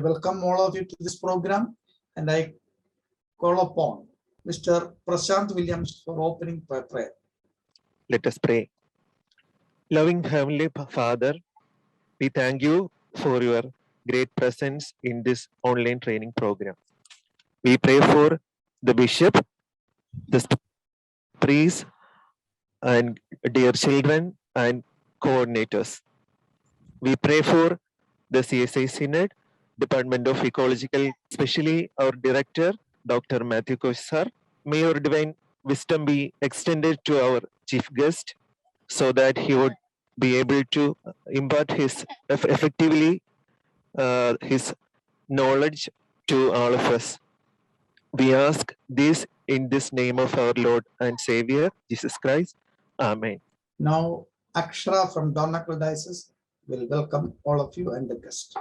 welcome all of you to this program, and I call upon Mr. Prashant Williams for opening prayer. Let us pray. Loving Heavenly Father, we thank you for your great presence in this online training program. We pray for the bishop, the priests, and dear children and coordinators. We pray for the CSI SYNOD, Department of Ecological, especially our director, Dr. Matthew Koch sir. May your divine wisdom be extended to our chief guest so that he would be able to impart his effectively his knowledge to all of us. We ask this in this name of our Lord and Savior, Jesus Christ. Amen. Now, Akshara from Dornakal Diocese will welcome all of you and the guest.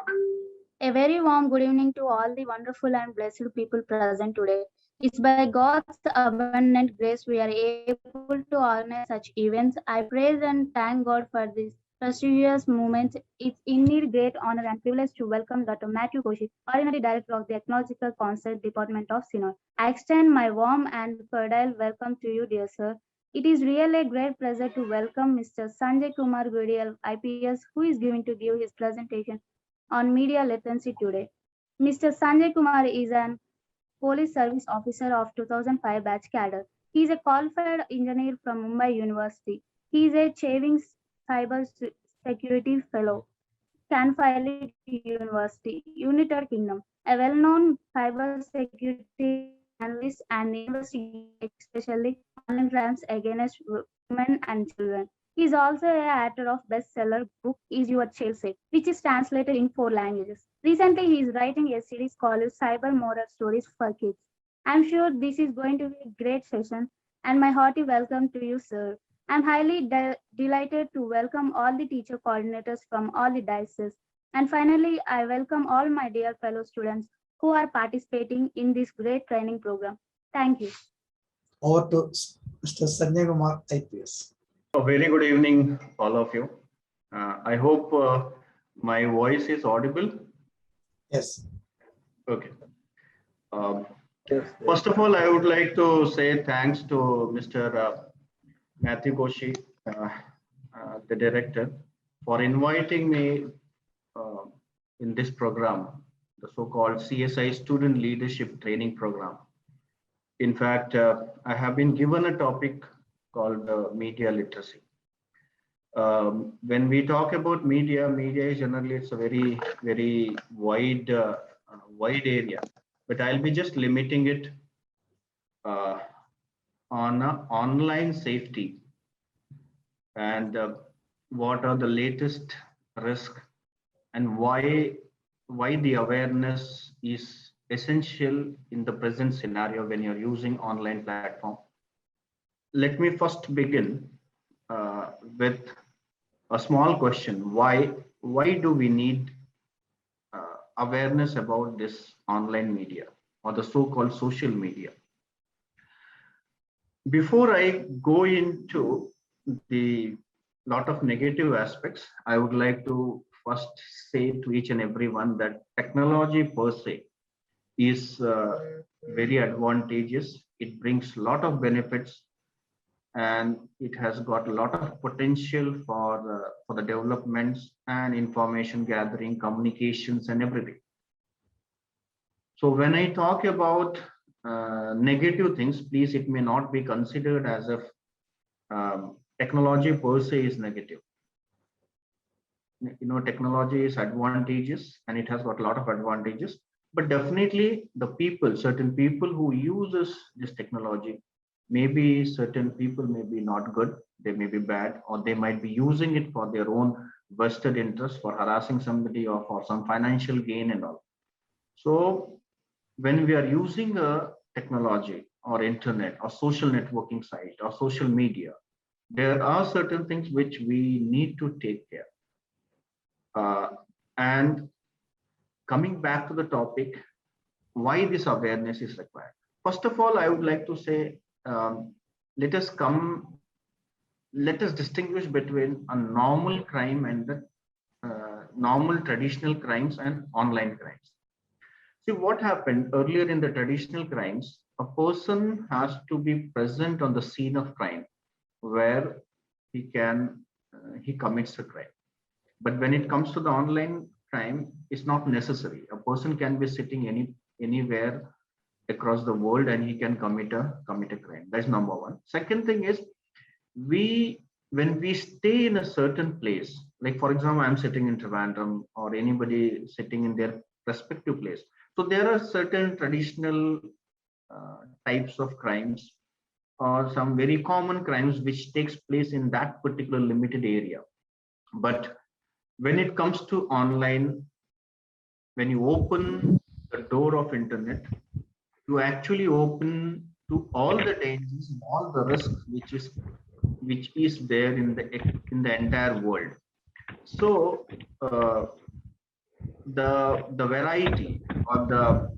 A very warm good evening to all the wonderful and blessed people present today. It's by God's abundant grace we are able to organize such events. I praise and thank God for this prestigious moment. It's indeed great honor and privilege to welcome Dr. Matthew Koch, Ordinary Director of the Ecological Council Department of SYNOD. I extend my warm and cordial welcome to you, dear sir. It is really a great pleasure to welcome Mr. Sanjay Kumar Godial, IPS, who is going to give his presentation on media literacy today. Mr. Sanjay Kumar is an police service officer of 2005 batch cadre. He is a qualified engineer from Mumbai University. He is a Chaving Cyber Security Fellow, Canfield University, United Kingdom, a well-known cyber security analyst and investigator, especially online crimes against women and children. He is also a author of bestseller book Is Your Child Safe, which is translated in 4 languages. Recently, he is writing a series called Cyber Moral Stories for Kids. I'm sure this is going to be a great session, and my hearty welcome to you, sir. I'm highly delighted to welcome all the teacher coordinators from all the dioceses. And finally, I welcome all my dear fellow students who are participating in this great training program. Thank you. Over to Mr. Sanjay Kumar, IPS. A very good evening, all of you. I hope my voice is audible. Yes. Okay. First of all, I would like to say thanks to Mr. Matthew Koch, the director, for inviting me in this program, the so-called CSI Student Leadership Training Program. In fact, I have been given a topic called media literacy. When we talk about media is generally, it's a very, very wide area, but I'll be just limiting it on online safety and what are the latest risks and why the awareness is essential in the present scenario when you're using online platform. Let me first begin with a small question. Why do we need awareness about this online media or the so-called social media? Before I go into the lot of negative aspects, I would like to first say to each and everyone that technology per se is very advantageous. It brings a lot of benefits, and it has got a lot of potential for the developments and information gathering, communications, and everything. So when I talk about negative things, please, it may not be considered as if technology per se is negative. You know, technology is advantageous and it has got a lot of advantages, but definitely the people, certain people who uses this technology, maybe certain people may be not good, they may be bad, or they might be using it for their own vested interest, for harassing somebody or for some financial gain and all. So when we are using a technology or internet or social networking site or social media, there are certain things which we need to take care. And coming back to the topic, why this awareness is required. First of all, I would like to say, let us distinguish between a normal crime and the normal traditional crimes and online crimes. See what happened earlier in the traditional crimes, a person has to be present on the scene of crime where he commits a crime. But when it comes to the online crime, it's not necessary. A person can be sitting anywhere across the world and he can commit a crime. That's number one. Second thing is, when we stay in a certain place, like for example, I'm sitting in Trivandrum or anybody sitting in their respective place. So there are certain traditional types of crimes or some very common crimes which takes place in that particular limited area. But when it comes to online, when you open the door of internet, you actually open to all the dangers, all the risks which is there in the entire world. So the variety or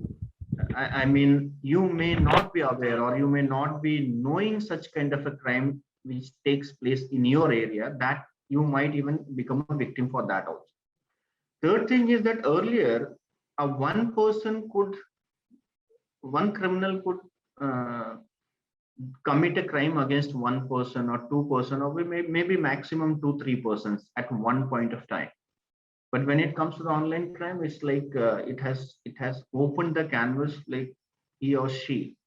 I mean, you may not be aware or you may not be knowing such kind of a crime which takes place in your area, that you might even become a victim for that also. Third thing is that earlier, one criminal could commit a crime against one person or two person, or maybe maximum 2-3 persons at one point of time. But when it comes to the online crime, it's like it has opened the canvas, like he or she,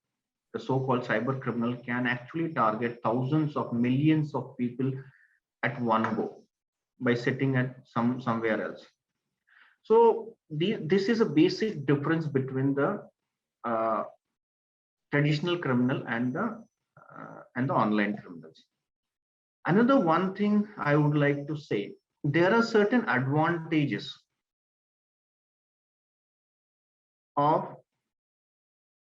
the so-called cyber criminal, can actually target thousands of millions of people at one go by sitting at somewhere else. So this is a basic difference between the traditional criminal and the online criminals. Another one thing I would like to say, there are certain advantages of,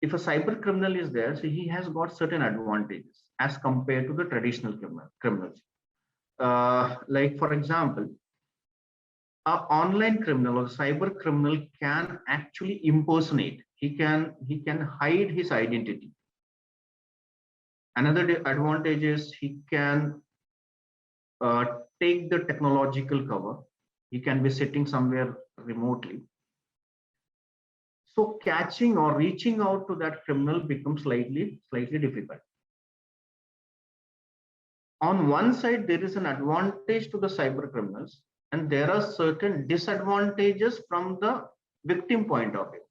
if a cyber criminal is there, so he has got certain advantages as compared to the traditional criminals. Like for example, an online criminal or cyber criminal can actually impersonate. He can hide his identity. Another advantage is he can take the technological cover. He can be sitting somewhere remotely. So catching or reaching out to that criminal becomes slightly difficult. On one side, there is an advantage to the cyber criminals, and there are certain disadvantages from the victim point of view.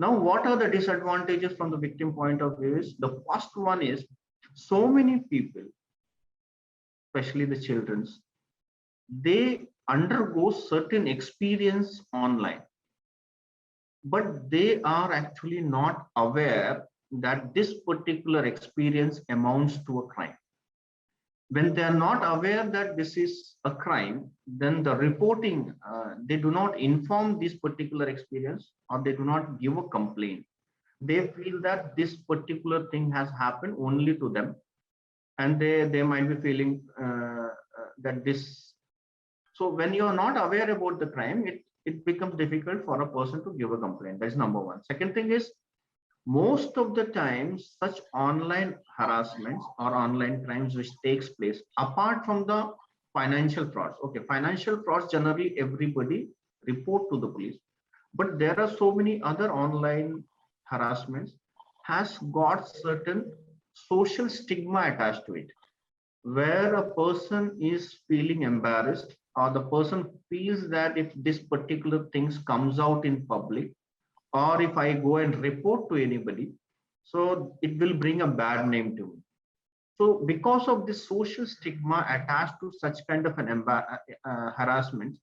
Now, what are the disadvantages from the victim point of view? Is the first one is, so many people, especially the children, they undergo certain experience online, but they are actually not aware that this particular experience amounts to a crime. When they are not aware that this is a crime, then the reporting, they do not inform this particular experience, or they do not give a complaint. They feel that this particular thing has happened only to them, and they might be feeling that this. So when you are not aware about the crime, it becomes difficult for a person to give a complaint. That's number one. Second thing is, most of the time, such online harassments or online crimes which takes place, apart from the financial frauds. Okay, financial frauds generally everybody report to the police, but there are so many other online harassments has got certain social stigma attached to it, where a person is feeling embarrassed, or the person feels that if this particular things comes out in public, or if I go and report to anybody, so it will bring a bad name to me. So because of this social stigma attached to such kind of an harassment,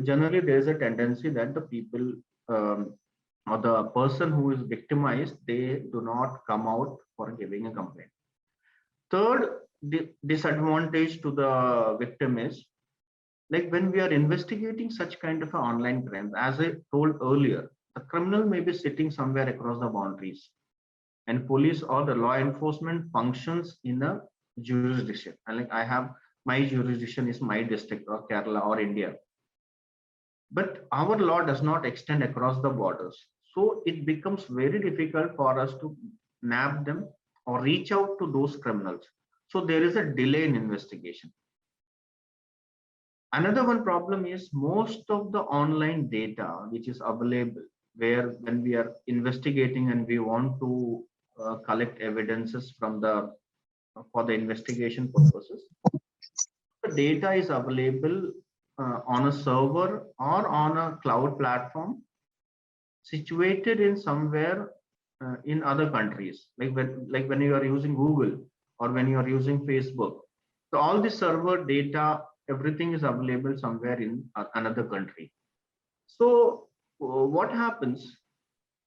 generally there is a tendency that the people or the person who is victimized, they do not come out for giving a complaint. Third disadvantage to the victim is, like when we are investigating such kind of an online crime, as I told earlier, the criminal may be sitting somewhere across the boundaries, and police or the law enforcement functions in a jurisdiction. And like I have, my jurisdiction is my district or Kerala or India, but our law does not extend across the borders. So it becomes very difficult for us to nab them or reach out to those criminals. So there is a delay in investigation. Another one problem is, most of the online data which is available, where when we are investigating and we want to collect evidences from the for the investigation purposes, the data is available on a server or on a cloud platform situated in somewhere in other countries, like when you are using Google or when you are using Facebook. So all the server data, everything is available somewhere in another country. So what happens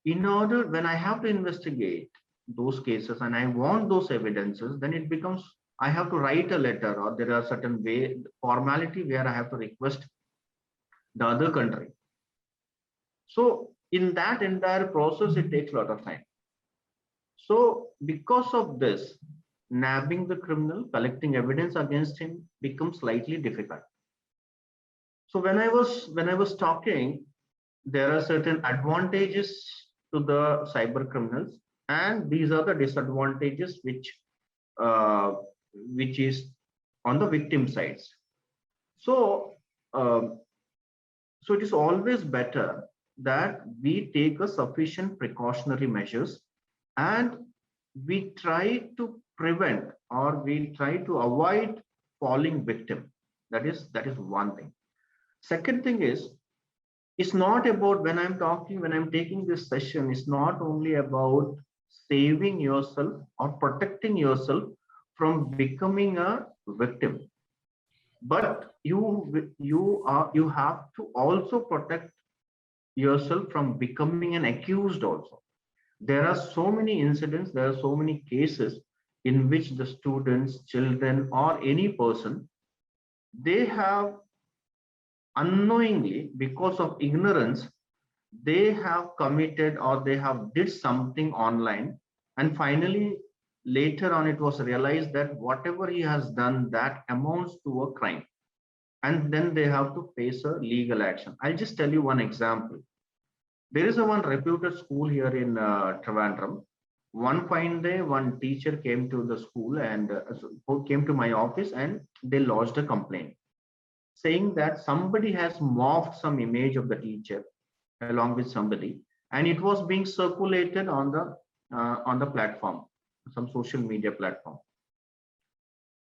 in order when I have to investigate those cases and I want those evidences, then it becomes I have to write a letter, or there are certain way formality where I have to request the other country. So in that entire process, it takes a lot of time. So because of this, nabbing the criminal, collecting evidence against him becomes slightly difficult. So when I was talking, there are certain advantages to the cyber criminals, and these are the disadvantages which is on the victim sides. So so it is always better that we take a sufficient precautionary measures, and we try to prevent or we try to avoid falling victim. That is one thing. Second thing is, it's not about when I'm taking this session, it's not only about saving yourself or protecting yourself from becoming a victim, but you have to also protect yourself from becoming an accused also. There are so many incidents, there are so many cases in which the students, children, or any person, they have unknowingly, because of ignorance, they have committed or they have did something online, and finally later on it was realized that whatever he has done, that amounts to a crime, and then they have to face a legal action. I'll just tell you one example. There is a one reputed school here in Trivandrum. One fine day, one teacher came to the school and came to my office, and they lodged a complaint saying that somebody has morphed some image of the teacher along with somebody, and it was being circulated on the platform, some social media platform.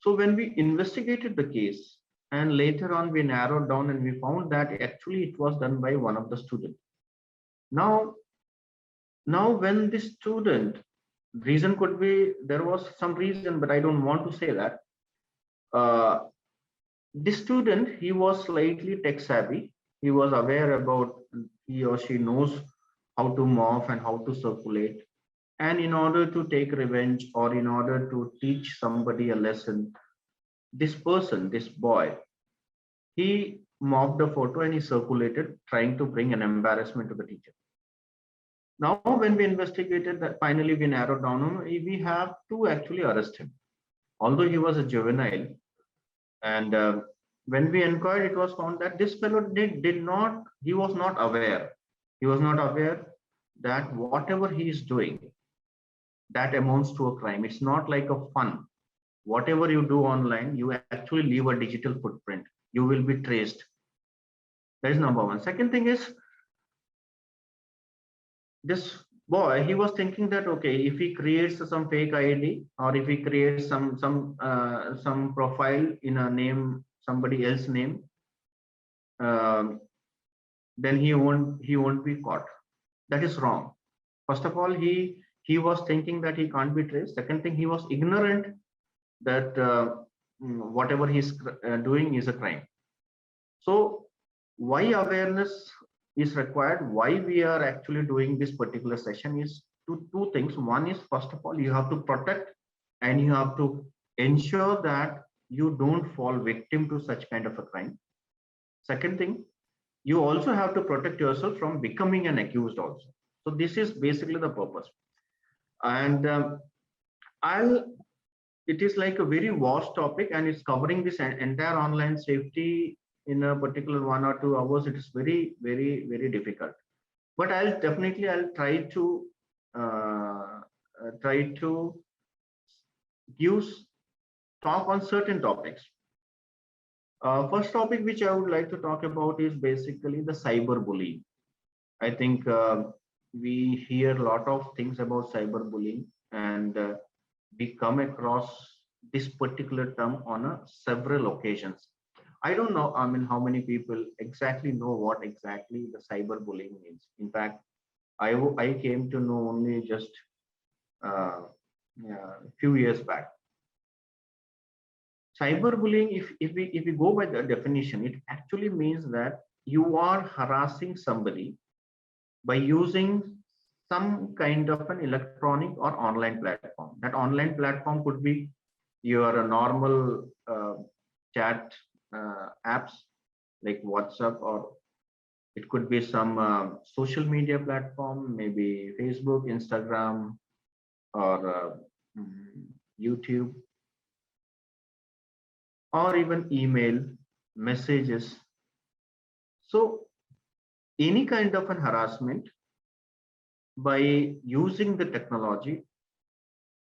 So when we investigated the case, and later on we narrowed down and we found that actually it was done by one of the students. Now when the student, reason could be there was some reason, but I don't want to say that. The student, he was slightly tech savvy. He was aware about, he or she knows how to morph and how to circulate. And in order to take revenge or in order to teach somebody a lesson, this person, this boy, he morphed a photo and he circulated, trying to bring an embarrassment to the teacher. Now, when we investigated that, finally we narrowed down, we have to actually arrest him. Although he was a juvenile, and when we inquired, it was found that this fellow he was not aware. He was not aware that whatever he is doing, that amounts to a crime. It's not like a fun. Whatever you do online, you actually leave a digital footprint. You will be traced. That is number one. Second thing is, this boy, he was thinking that, okay, if he creates some fake ID or if he creates some profile in a name, somebody else's name, then he won't be caught. That is wrong. First of all, he was thinking that he can't be traced. Second thing, he was ignorant that whatever he's doing is a crime. So why awareness is required, why we are actually doing this particular session is two things. One is, first of all, you have to protect and you have to ensure that you don't fall victim to such kind of a crime. Second thing, you also have to protect yourself from becoming an accused also. So this is basically the purpose. And it is like a very vast topic, and it's covering this entire online safety in a particular 1 or 2 hours. It is very, very, very difficult. But I'll try to talk on certain topics. First topic which I would like to talk about is basically the cyberbullying. I think we hear a lot of things about cyberbullying, and we come across this particular term on several occasions. I don't know, I mean, how many people exactly know what exactly the cyberbullying means. In fact, I came to know only just a few years back. Cyberbullying, if we go by the definition, it actually means that you are harassing somebody by using some kind of an electronic or online platform. That online platform could be your normal chat apps like WhatsApp, or it could be some social media platform, maybe Facebook, Instagram, or YouTube, or even email messages. So any kind of an harassment by using the technology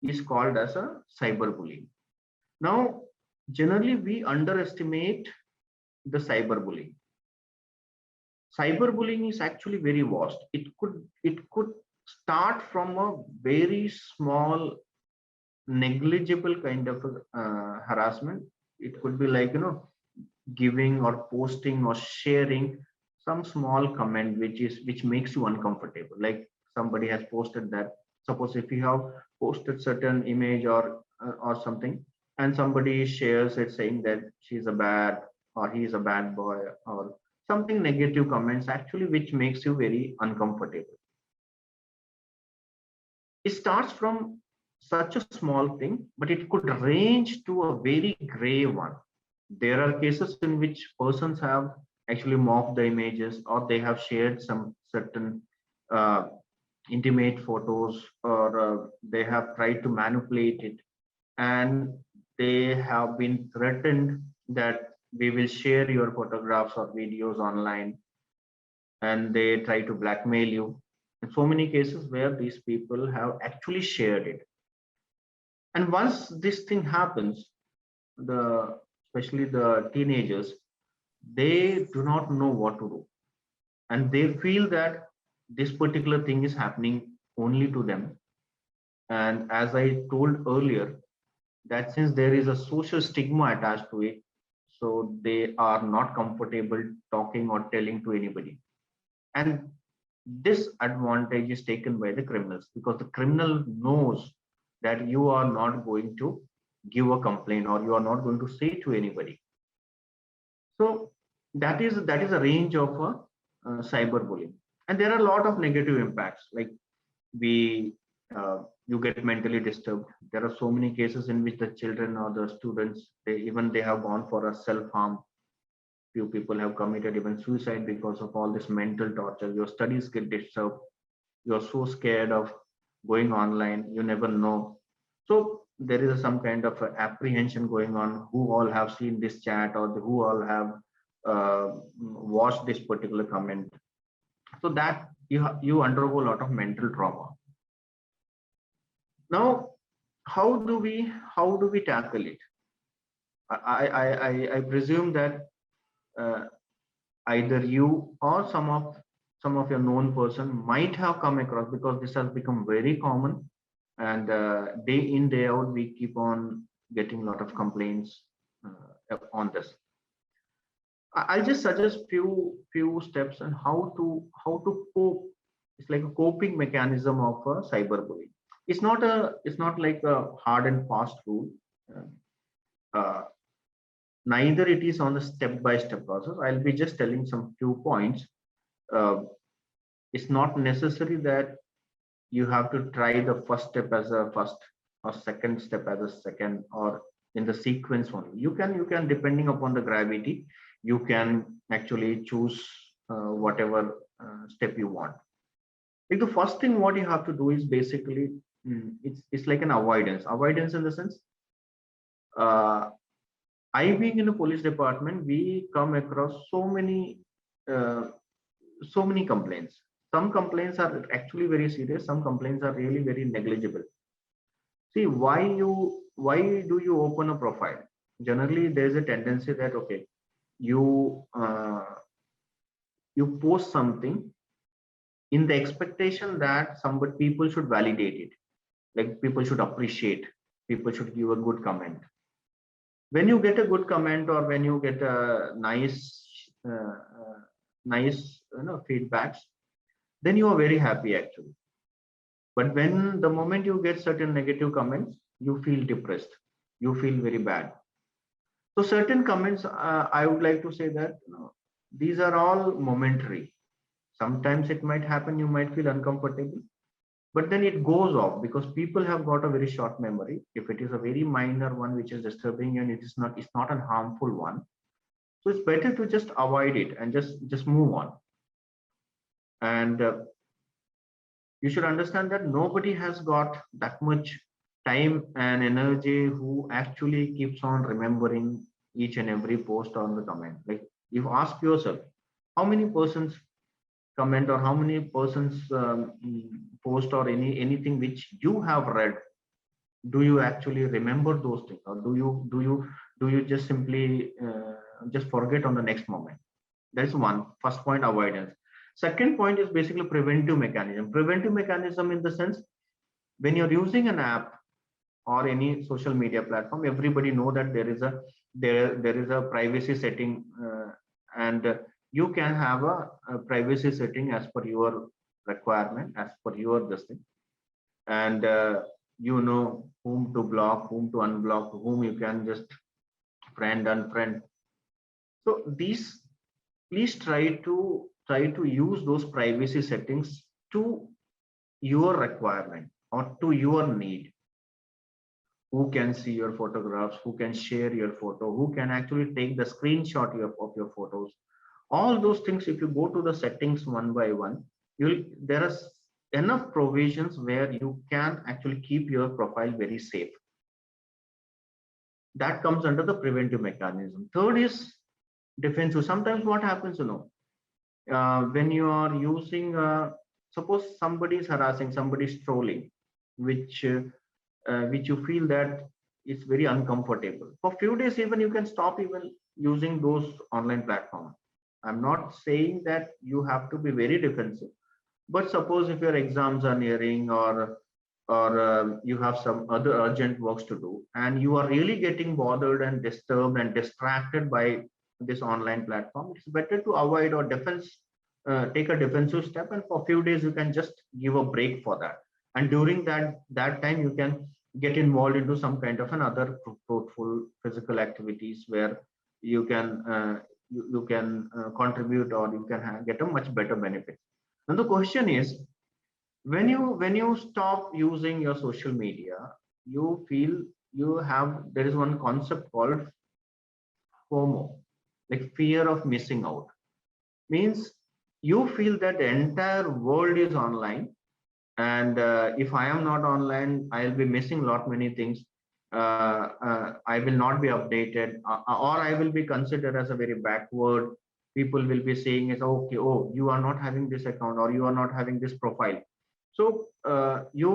is called as a cyberbullying. Now, generally we underestimate the cyberbullying. Cyberbullying is actually very vast. It could start from a very small, negligible kind of harassment. It could be like, giving or posting or sharing some small comment which makes you uncomfortable. Like somebody has posted that. Suppose if you have posted certain image or something, and somebody shares it saying that she's a bad or he's a bad boy or something negative comments, actually which makes you very uncomfortable. It starts from such a small thing, but it could range to a very grave one. There are cases in which persons have actually morphed the images, or they have shared some certain intimate photos, or they have tried to manipulate it, and they have been threatened that we will share your photographs or videos online, and they try to blackmail you. In so many cases where these people have actually shared it. And once this thing happens, especially the teenagers, they do not know what to do, and they feel that this particular thing is happening only to them. And as I told earlier, that since there is a social stigma attached to it, so they are not comfortable talking or telling to anybody. And this advantage is taken by the criminals, because the criminal knows that you are not going to give a complaint, or you are not going to say to anybody. So that is a range of cyberbullying. And there are a lot of negative impacts, like you get mentally disturbed. There are so many cases in which the children or the students, they have gone for a self-harm. Few people have committed even suicide because of all this mental torture. Your studies get disturbed. You're so scared of going online, you never know. So there is some kind of apprehension going on, who all have seen this chat, or who all have watched this particular comment. So that you undergo a lot of mental trauma. Now, how do we tackle it? I presume that either you or some of your known person might have come across, because this has become very common, and day in day out we keep on getting a lot of complaints on this. I'll just suggest few steps on how to cope. It's like a coping mechanism of cyberbullying. It's not like a hard and fast rule. Neither it is on a step-by-step process. I'll be just telling some few points. It's not necessary that you have to try the first step as a first, or second step as a second, or in the sequence only. You can depending upon the gravity, you can actually choose whatever step you want. Like the first thing what you have to do is basically it's like an avoidance in the sense, I being in a police department, we come across so many complaints. Some complaints are actually very serious, some complaints are really very negligible. See, why do you open a profile? Generally there's a tendency that, okay, you post something in the expectation that people should validate it, like people should appreciate, people should give a good comment. When you get a good comment or when you get a nice feedbacks, then you are very happy actually. But when the moment you get certain negative comments, you feel depressed, you feel very bad. So certain comments, I would like to say that these are all momentary. Sometimes it might happen, you might feel uncomfortable, but then it goes off because people have got a very short memory. If it is a very minor one which is disturbing you and it's not a harmful one, so it's better to just avoid it and just move on. And you should understand that nobody has got that much time and energy who actually keeps on remembering each and every post or the comment. Like, you ask yourself, how many persons comment or how many persons post or anything which you have read, do you actually remember those things, or do you just simply just forget on the next moment? That's one. First point, avoidance. Second point is basically preventive mechanism. Preventive mechanism in the sense, when you're using an app or any social media platform, everybody know that there is a privacy setting, and you can have a privacy setting as per your requirement, as per your this thing, and you know whom to block, whom to unblock, whom you can just friend, unfriend. So these, please try to use those privacy settings to your requirement or to your need. Who can see your photographs, who can share your photo, who can actually take the screenshot of your photos. All those things, if you go to the settings one by one, there are enough provisions where you can actually keep your profile very safe. That comes under the preventive mechanism. Third is defensive. Sometimes what happens, when you are using, suppose somebody is harassing, somebody is trolling, which you feel that it's very uncomfortable. For few days, even you can stop even using those online platforms. I'm not saying that you have to be very defensive, but suppose if your exams are nearing, or you have some other urgent works to do, and you are really getting bothered and disturbed and distracted by this online platform, it's better to avoid or take a defensive step, and for a few days you can just give a break for that. And during that time, you can get involved into some kind of another fruitful physical activities where you can contribute, or you can get a much better benefit. And the question is, when you stop using your social media, you feel there is one concept called FOMO, like fear of missing out. Means you feel that the entire world is online, and if I am not online, I'll be missing many things. I will not be updated, or I will be considered as a very backward. People will be saying is, okay, oh, you are not having this account, or you are not having this profile. So you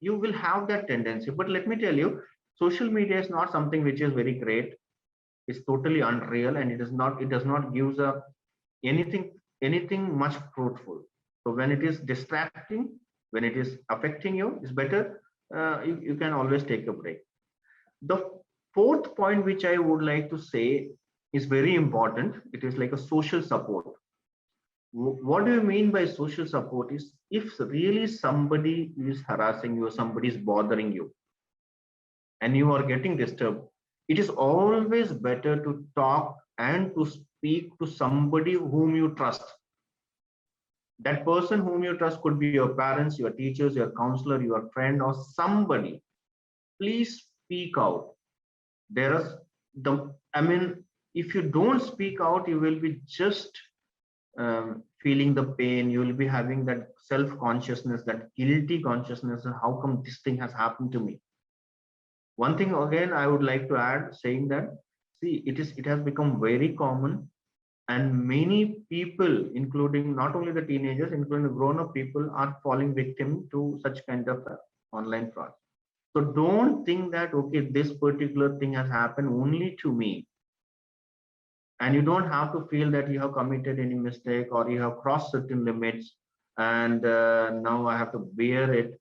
will have that tendency. But let me tell you, social media is not something which is very great. It's totally unreal, and it does not give anything much fruitful. So when it is distracting, when it is affecting you, it's better you can always take a break. The fourth point which I would like to say is very important. It is like a social support. What do you mean by social support? Is if really somebody is harassing you, somebody is bothering you, and you are getting disturbed, it is always better to talk and to speak to somebody whom you trust. That person whom you trust could be your parents, your teachers, your counselor, your friend, or somebody. Please speak out. If you don't speak out, you will be just feeling the pain. You will be having that self-consciousness, that guilty consciousness, how come this thing has happened to me. One thing again I would like to add, saying that, see, it has become very common, and many people, including not only the teenagers, including the grown-up people, are falling victim to such kind of online fraud. So don't think that, okay, this particular thing has happened only to me, and you don't have to feel that you have committed any mistake or you have crossed certain limits, and now I have to bear it.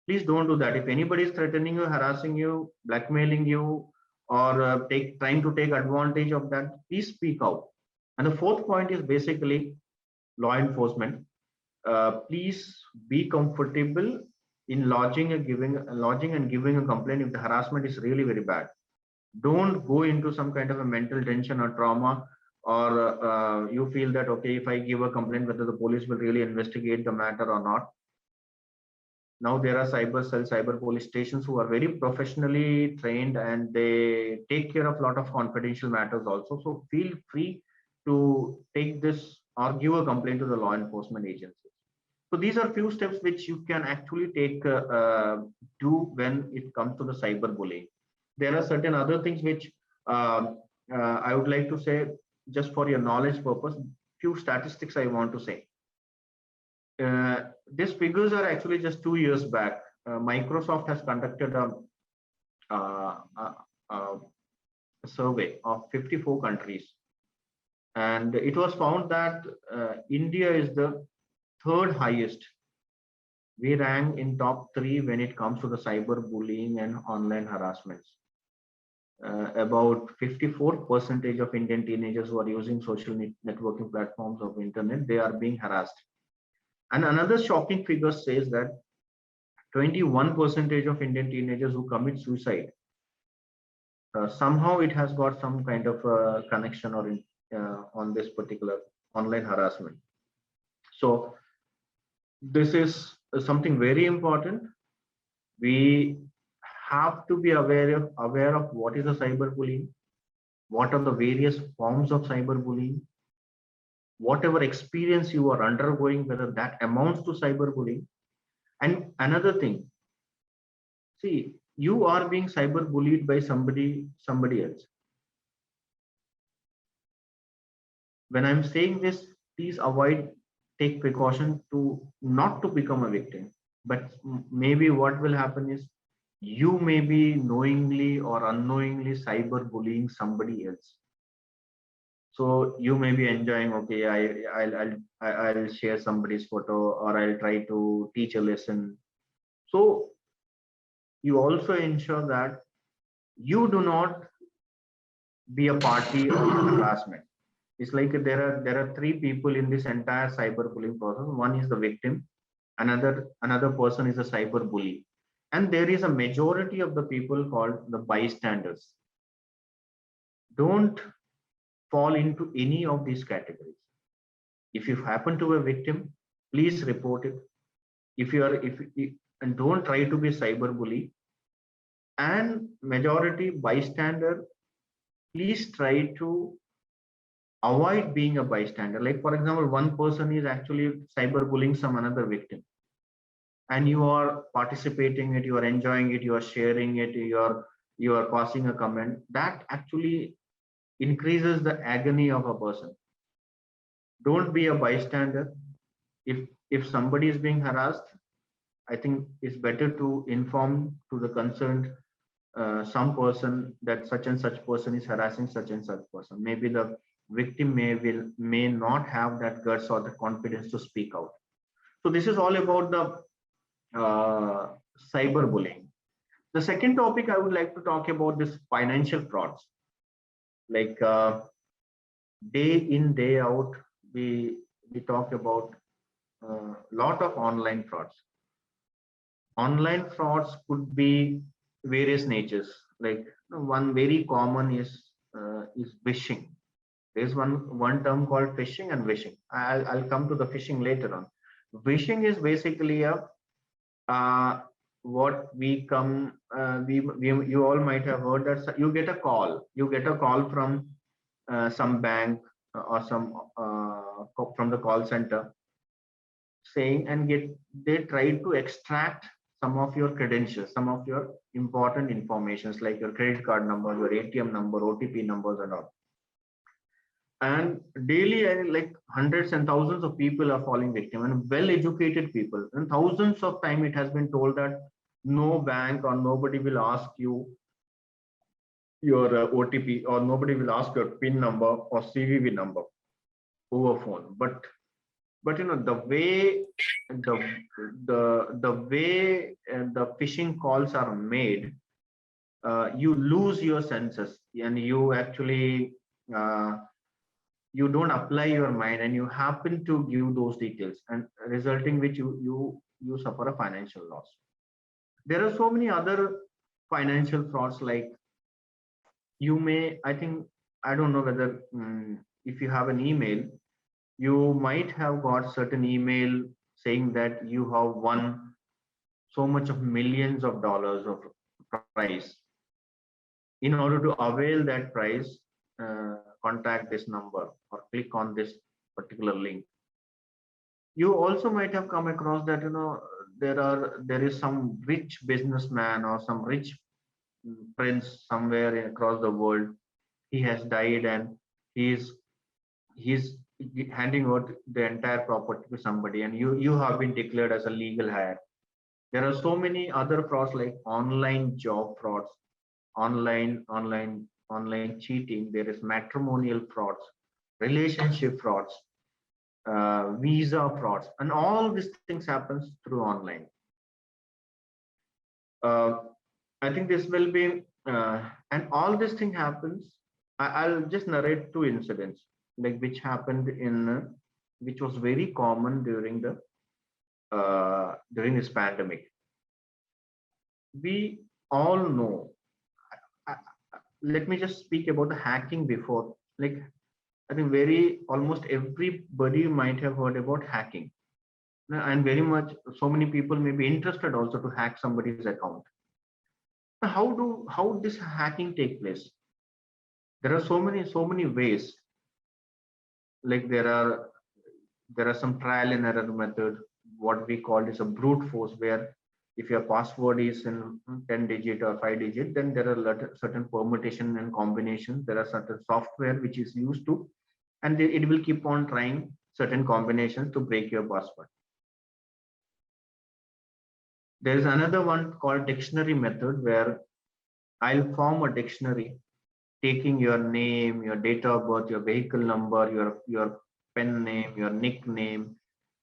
Please don't do that. If anybody is threatening you, harassing you, blackmailing you, or trying to take advantage of that, please speak out. And the fourth point is basically law enforcement. Please be comfortable in lodging and giving a complaint if the harassment is really very bad. Don't go into some kind of a mental tension or trauma, or you feel that, okay, if I give a complaint, whether the police will really investigate the matter or not. Now there are cyber cells, cyber police stations who are very professionally trained, and they take care of a lot of confidential matters also. So feel free to take this or give a complaint to the law enforcement agencies. So these are few steps which you can actually take do when it comes to the cyberbullying. There are certain other things which I would like to say, just for your knowledge purpose. Few statistics I want to say. These figures are actually just 2 years back. Microsoft has conducted a survey of 54 countries, and it was found that India is the third highest. We rank in top 3 when it comes to the cyberbullying and online harassments. About 54% of Indian teenagers who are using social networking platforms of internet, they are being harassed. And another shocking figure says that 21% of Indian teenagers who commit suicide, somehow it has got some kind of a connection or on this particular online harassment. So this is something very important. We have to be aware of what is a cyberbullying, what are the various forms of cyberbullying, whatever experience you are undergoing, whether that amounts to cyberbullying. And another thing, see, you are being cyberbullied by somebody else. When I'm saying this, please take precaution not to become a victim. But maybe what will happen is you may be knowingly or unknowingly cyberbullying somebody else. So you may be enjoying, okay, I'll share somebody's photo, or I'll try to teach a lesson. So you also ensure that you do not be a party of harassment. It's like there are 3 people in this entire cyberbullying process. One is the victim, another person is a cyberbully, and there is a majority of the people called the bystanders. Don't fall into any of these categories. If you happen to be a victim, please report it. And don't try to be a cyberbully. And majority bystander, please try to avoid being a bystander. Like, for example, one person is actually cyberbullying some another victim, and you are participating it, you are enjoying it, you are sharing it, you are passing a comment. That actually increases the agony of a person. Don't be a bystander. If somebody is being harassed, I think it's better to inform to the concerned some person that such and such person is harassing such and such person. Maybe the victim may not have that guts or the confidence to speak out. So this is all about the cyberbullying. The second topic I would like to talk about is financial frauds. Like day in, day out, we talk about a lot of online frauds. Online frauds could be various natures. Like one very common is phishing. There's one term called phishing and wishing. I'll come to the phishing later on. Phishing is basically what we come. You all might have heard that you get a call. You get a call from some bank or some from the call center, saying they try to extract some of your credentials, some of your important informations like your credit card number, your ATM number, OTP numbers, and all. And daily, like hundreds and thousands of people are falling victim, and well-educated people. And thousands of times it has been told that no bank or nobody will ask you your OTP, or nobody will ask your PIN number or CVV number over phone. But But the way the way the phishing calls are made, you lose your senses, and you actually you don't apply your mind, and you happen to give those details, and resulting which you suffer a financial loss. There are so many other financial frauds, like you may, I think, I don't know whether if you have an email, you might have got certain email saying that you have won so much of millions of dollars of prize. In order to avail that prize, contact this number or click on this particular link. You also might have come across that there is some rich businessman or some rich prince somewhere across the world. He has died, and he's handing out the entire property to somebody, and you have been declared as a legal heir. There are so many other frauds, like online job frauds, online cheating. There is matrimonial frauds, relationship frauds, visa frauds, and all these things happens through online. I think this will be and all this thing happens. I'll just narrate two incidents, like which happened in which was very common during this pandemic. We all know. Let me just speak about the hacking before. Like, I think almost everybody might have heard about hacking, and very much so many people may be interested also to hack somebody's account. How this hacking take place? There are so many ways. Like there are some trial and error method, what we call is a brute force, where if your password is in 10 digit or 5 digit, then there are certain permutation and combinations. There are certain software which is used to, and it will keep on trying certain combinations to break your password. There is another one called dictionary method, where I'll form a dictionary taking your name, your date of birth, your vehicle number, your pen name, your nickname,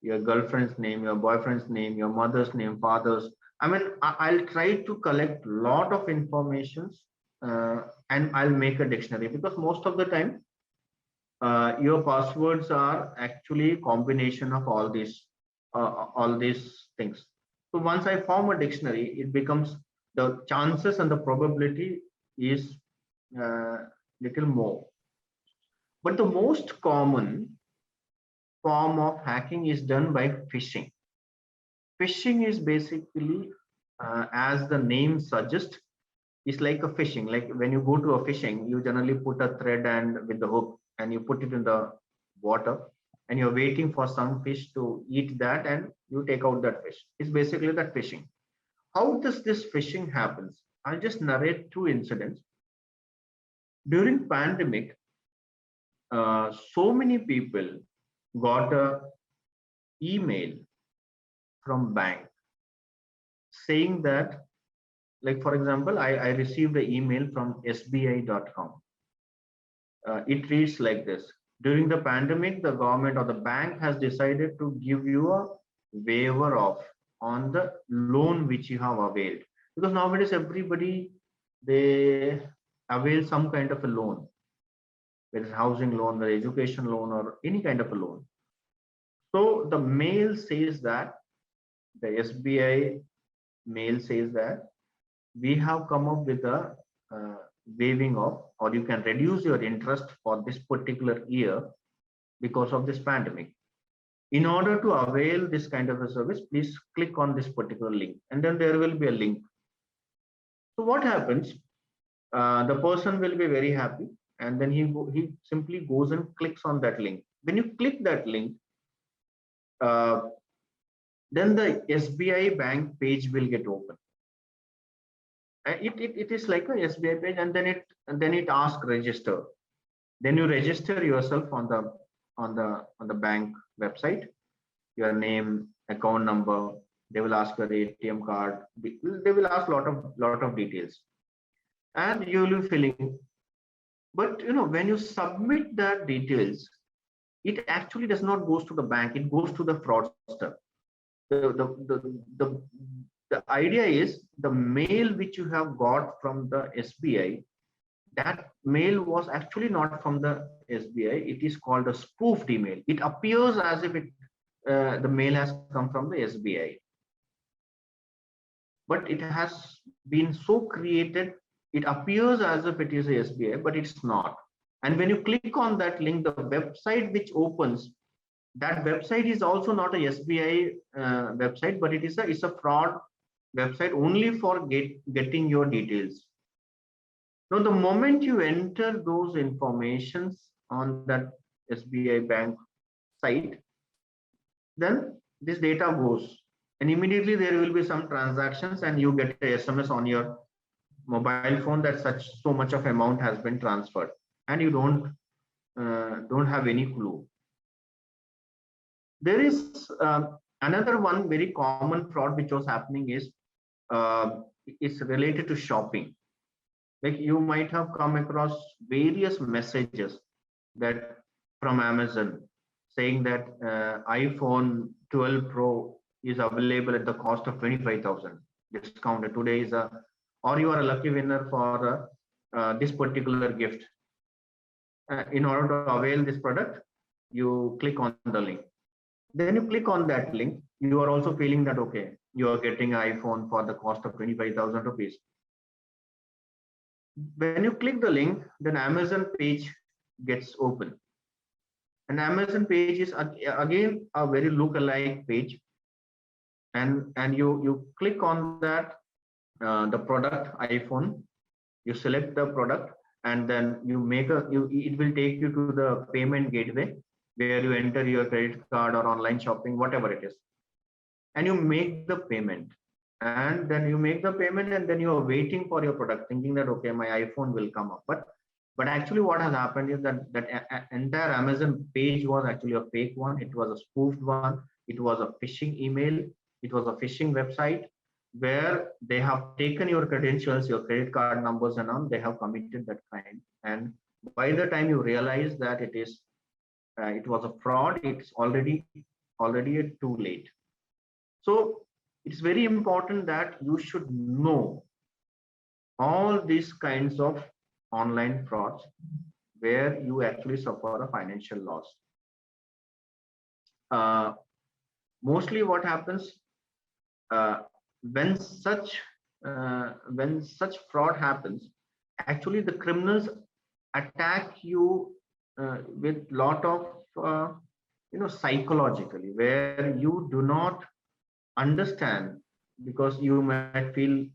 your girlfriend's name, your boyfriend's name, your mother's name, father's. I mean, I'll try to collect a lot of informations, and I'll make a dictionary, because most of the time your passwords are actually a combination of all these things. So once I form a dictionary, it becomes, the chances and the probability is little more. But the most common form of hacking is done by phishing. Phishing is basically, as the name suggests, is like a fishing. Like when you go to a fishing, you generally put a thread and with the hook, and you put it in the water, and you're waiting for some fish to eat that, and you take out that fish. It's basically that fishing. How does this phishing happens? I'll just narrate two incidents. During pandemic, so many people got a email from bank saying that, like for example, I received an email from sbi.com. It reads like this: during the pandemic, the government or the bank has decided to give you a waiver off on the loan which you have availed. Because nowadays everybody, they avail some kind of a loan, whether it's housing loan, or education loan, or any kind of a loan. So the mail says that, the SBI mail says that we have come up with a waiving off, or you can reduce your interest for this particular year because of this pandemic. In order to avail this kind of a service, please click on this particular link, and then there will be a link. So what happens? The person will be very happy, and then he simply goes and clicks on that link. When you click that link, then the SBI bank page will get open. It is like a SBI page, and then it asks register. Then you register yourself on the bank website, your name, account number. They will ask your ATM card. They will ask lot of details, and you will be filling. But when you submit that details, it actually does not goes to the bank, it goes to the fraudster. The idea is the mail which you have got from the SBI, that mail was actually not from the SBI. It is called a spoofed email. It appears as if the mail has come from the SBI, but it has been so created. It appears as if it is a SBI, but it's not. And when you click on that link, the website which opens, that website is also not a SBI website, but it's a fraud website only for getting your details. Now, the moment you enter those informations on that SBI bank site, then this data goes, and immediately there will be some transactions, and you get a SMS on your mobile phone that so much of amount has been transferred, and you don't have any clue. There is another one very common fraud which was happening is related to shopping. Like you might have come across various messages that from Amazon saying that iPhone 12 Pro is available at the cost of 25,000 discounted. Today is or you are a lucky winner for this particular gift. In order to avail this product, you click on the link. Then you click on that link. You are also feeling that, okay, you are getting an iPhone for the cost of 25,000 rupees. When you click the link, then Amazon page gets open. And Amazon page is again a very look-alike page. And you click on that, the product iPhone, you select the product, and then you it will take you to the payment gateway where you enter your credit card or online shopping, whatever it is, and you make the payment. And then you make the payment, and then you are waiting for your product, thinking that, okay, my iPhone will come up. But actually what has happened is that entire Amazon page was actually a fake one. It was a spoofed one. It was a phishing email. It was a phishing website where they have taken your credentials, your credit card numbers and all. They have committed that crime. And by the time you realize that it was a fraud, it's already too late. So it's very important that you should know all these kinds of online frauds where you actually suffer a financial loss. Mostly what happens when such fraud happens, actually the criminals attack you with lot of psychologically, where you do not understand, because you might feel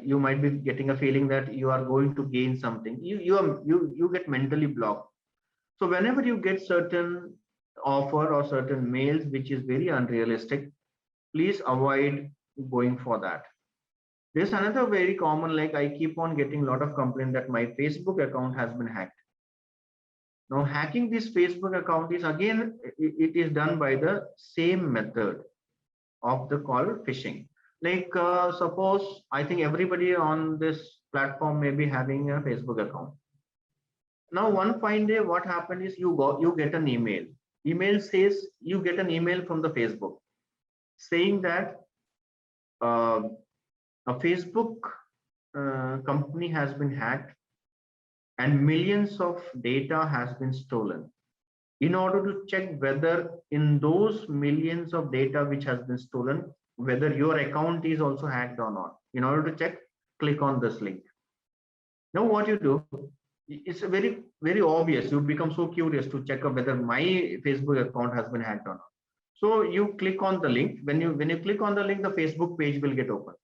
you might be getting a feeling that you are going to gain something. You get mentally blocked. So whenever you get certain offer or certain mails which is very unrealistic, please avoid going for that. There's another very common, like I keep on getting a lot of complaint that my Facebook account has been hacked. Now hacking this Facebook account is again, it is done by the same method of the call phishing. Like suppose, I think everybody on this platform may be having a Facebook account. Now one fine day, what happened is you get an email. Email says, you get an email from the Facebook saying that a Facebook company has been hacked and millions of data has been stolen. In order to check whether in those millions of data which has been stolen, whether your account is also hacked or not. In order to check, click on this link. Now what you do, it's very, very obvious. You become so curious to check out whether my Facebook account has been hacked or not. So you click on the link. When you click on the link, the Facebook page will get open.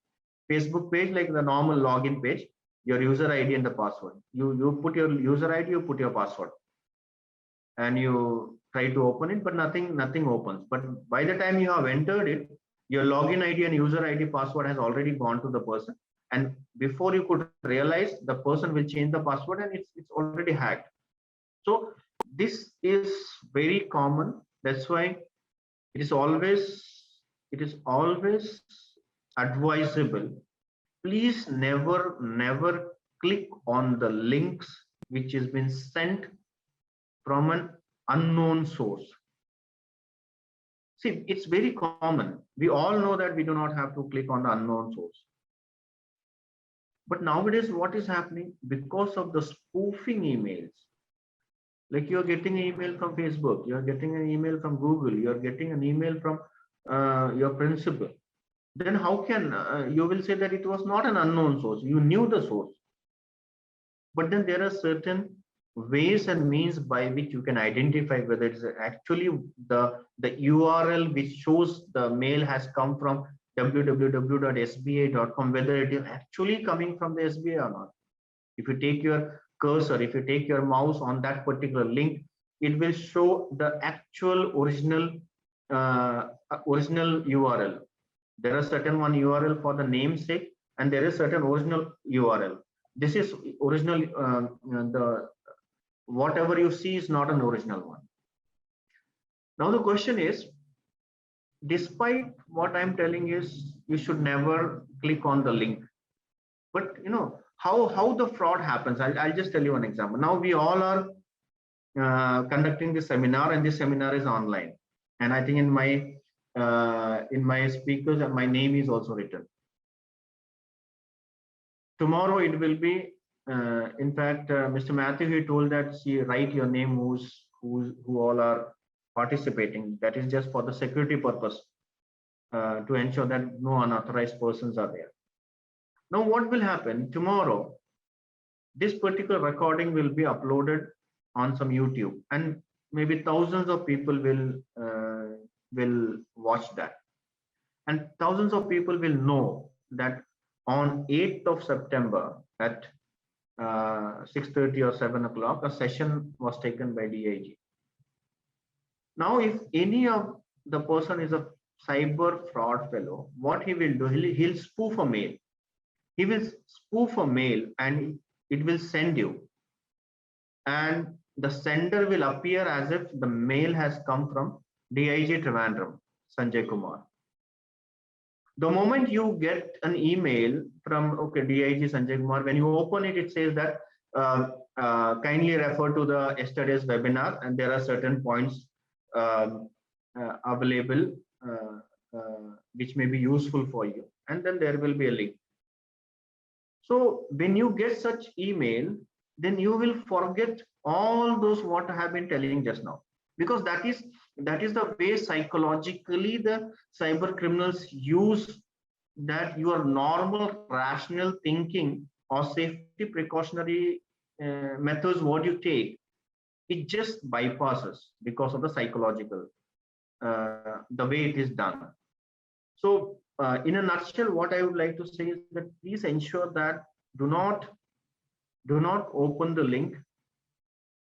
Facebook page, like the normal login page, your user ID and the password. You put your user ID, you put your password, and you try to open it, but nothing opens. But by the time you have entered it, your login ID and user ID password has already gone to the person, and before you could realize, the person will change the password and it's already hacked. So this is very common. That's why it is always advisable, please never click on the links which has been sent from an unknown source. See, it's very common. We all know that we do not have to click on the unknown source. But nowadays, what is happening because of the spoofing emails? Like you're getting an email from Facebook, you're getting an email from Google, you're getting an email from your principal. Then how can you will say that it was not an unknown source? You knew the source. But then there are certain ways and means by which you can identify whether it's actually the URL which shows the mail has come from www.sba.com, whether it is actually coming from the SBA or not. If you take your cursor, if you take your mouse on that particular link, it will show the actual original URL. There are certain one URL for the namesake, and there is certain original URL. This is original. The whatever you see is not an original one. Now the question is, despite what I'm telling is, you should never click on the link. But you know how the fraud happens. I'll just tell you one example. Now we all are conducting this seminar, and this seminar is online. And I think in my speakers, my name is also written. Tomorrow it will be. In fact, Mr. Matthew, he told that write your name who all are participating. That is just for the security purpose, to ensure that no unauthorized persons are there. Now, what will happen tomorrow? This particular recording will be uploaded on some YouTube, and maybe thousands of people will watch that, and thousands of people will know that on 8th of September at 6:30 or 7 o'clock, a session was taken by DIG. Now, if any of the person is a cyber fraud fellow, what he will do, he'll spoof a mail. He will spoof a mail and it will send you. And the sender will appear as if the mail has come from DIG Trivandrum, Sanjay Kumar. The moment you get an email from DIG Sanjay Kumar, when you open it, it says that kindly refer to the yesterday's webinar, and there are certain points available which may be useful for you, and then there will be a link. So when you get such email, then you will forget all those what I have been telling just now, because that is the way psychologically the cyber criminals use that your normal rational thinking or safety precautionary methods what you take, it just bypasses because of the psychological the way it is done. So in a nutshell, what I would like to say is that please ensure that do not open the link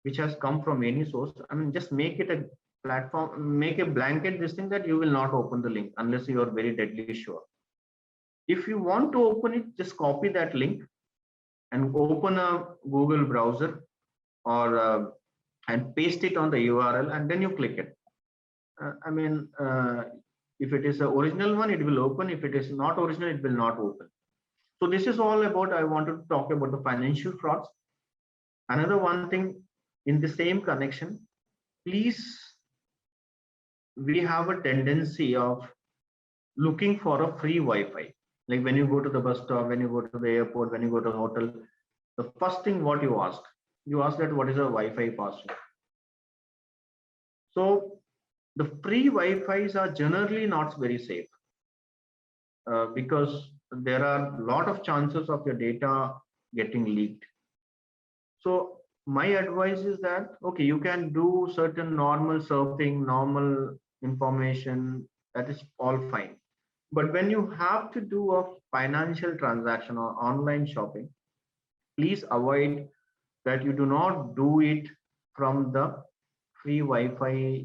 which has come from any source. I mean, just make it a platform, make a blanket this thing that you will not open the link unless you are very deadly sure. If you want to open it, just copy that link and open a Google browser or and paste it on the URL, and then you click it. If it is an original one, it will open. If it is not original, it will not open. So this is all about, I wanted to talk about the financial frauds. Another one thing in the same connection, please, we have a tendency of looking for a free Wi-Fi. Like when you go to the bus stop, when you go to the airport, when you go to the hotel, the first thing what you ask that what is a Wi-Fi password. So the free Wi-Fis are generally not very safe because there are a lot of chances of your data getting leaked. So my advice is that, okay, you can do certain normal surfing, normal information, that is all fine. But when you have to do a financial transaction or online shopping, please avoid that. You do not do it from the free Wi-Fi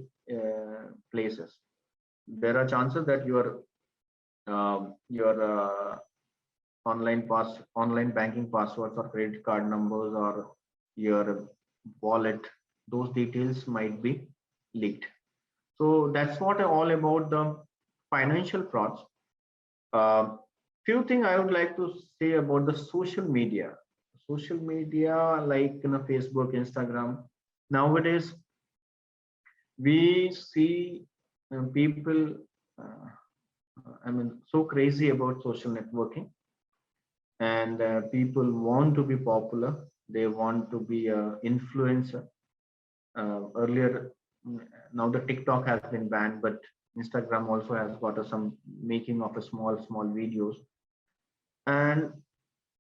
places. There are chances that your online banking passwords or credit card numbers or your wallet, those details might be leaked. So that's what all about the financial frauds. Few things I would like to say about the social media. Social media like Facebook, Instagram. Nowadays, We see people, so crazy about social networking, and people want to be popular. They want to be an influencer. Earlier, now the TikTok has been banned, but Instagram also has got some making of a small videos, and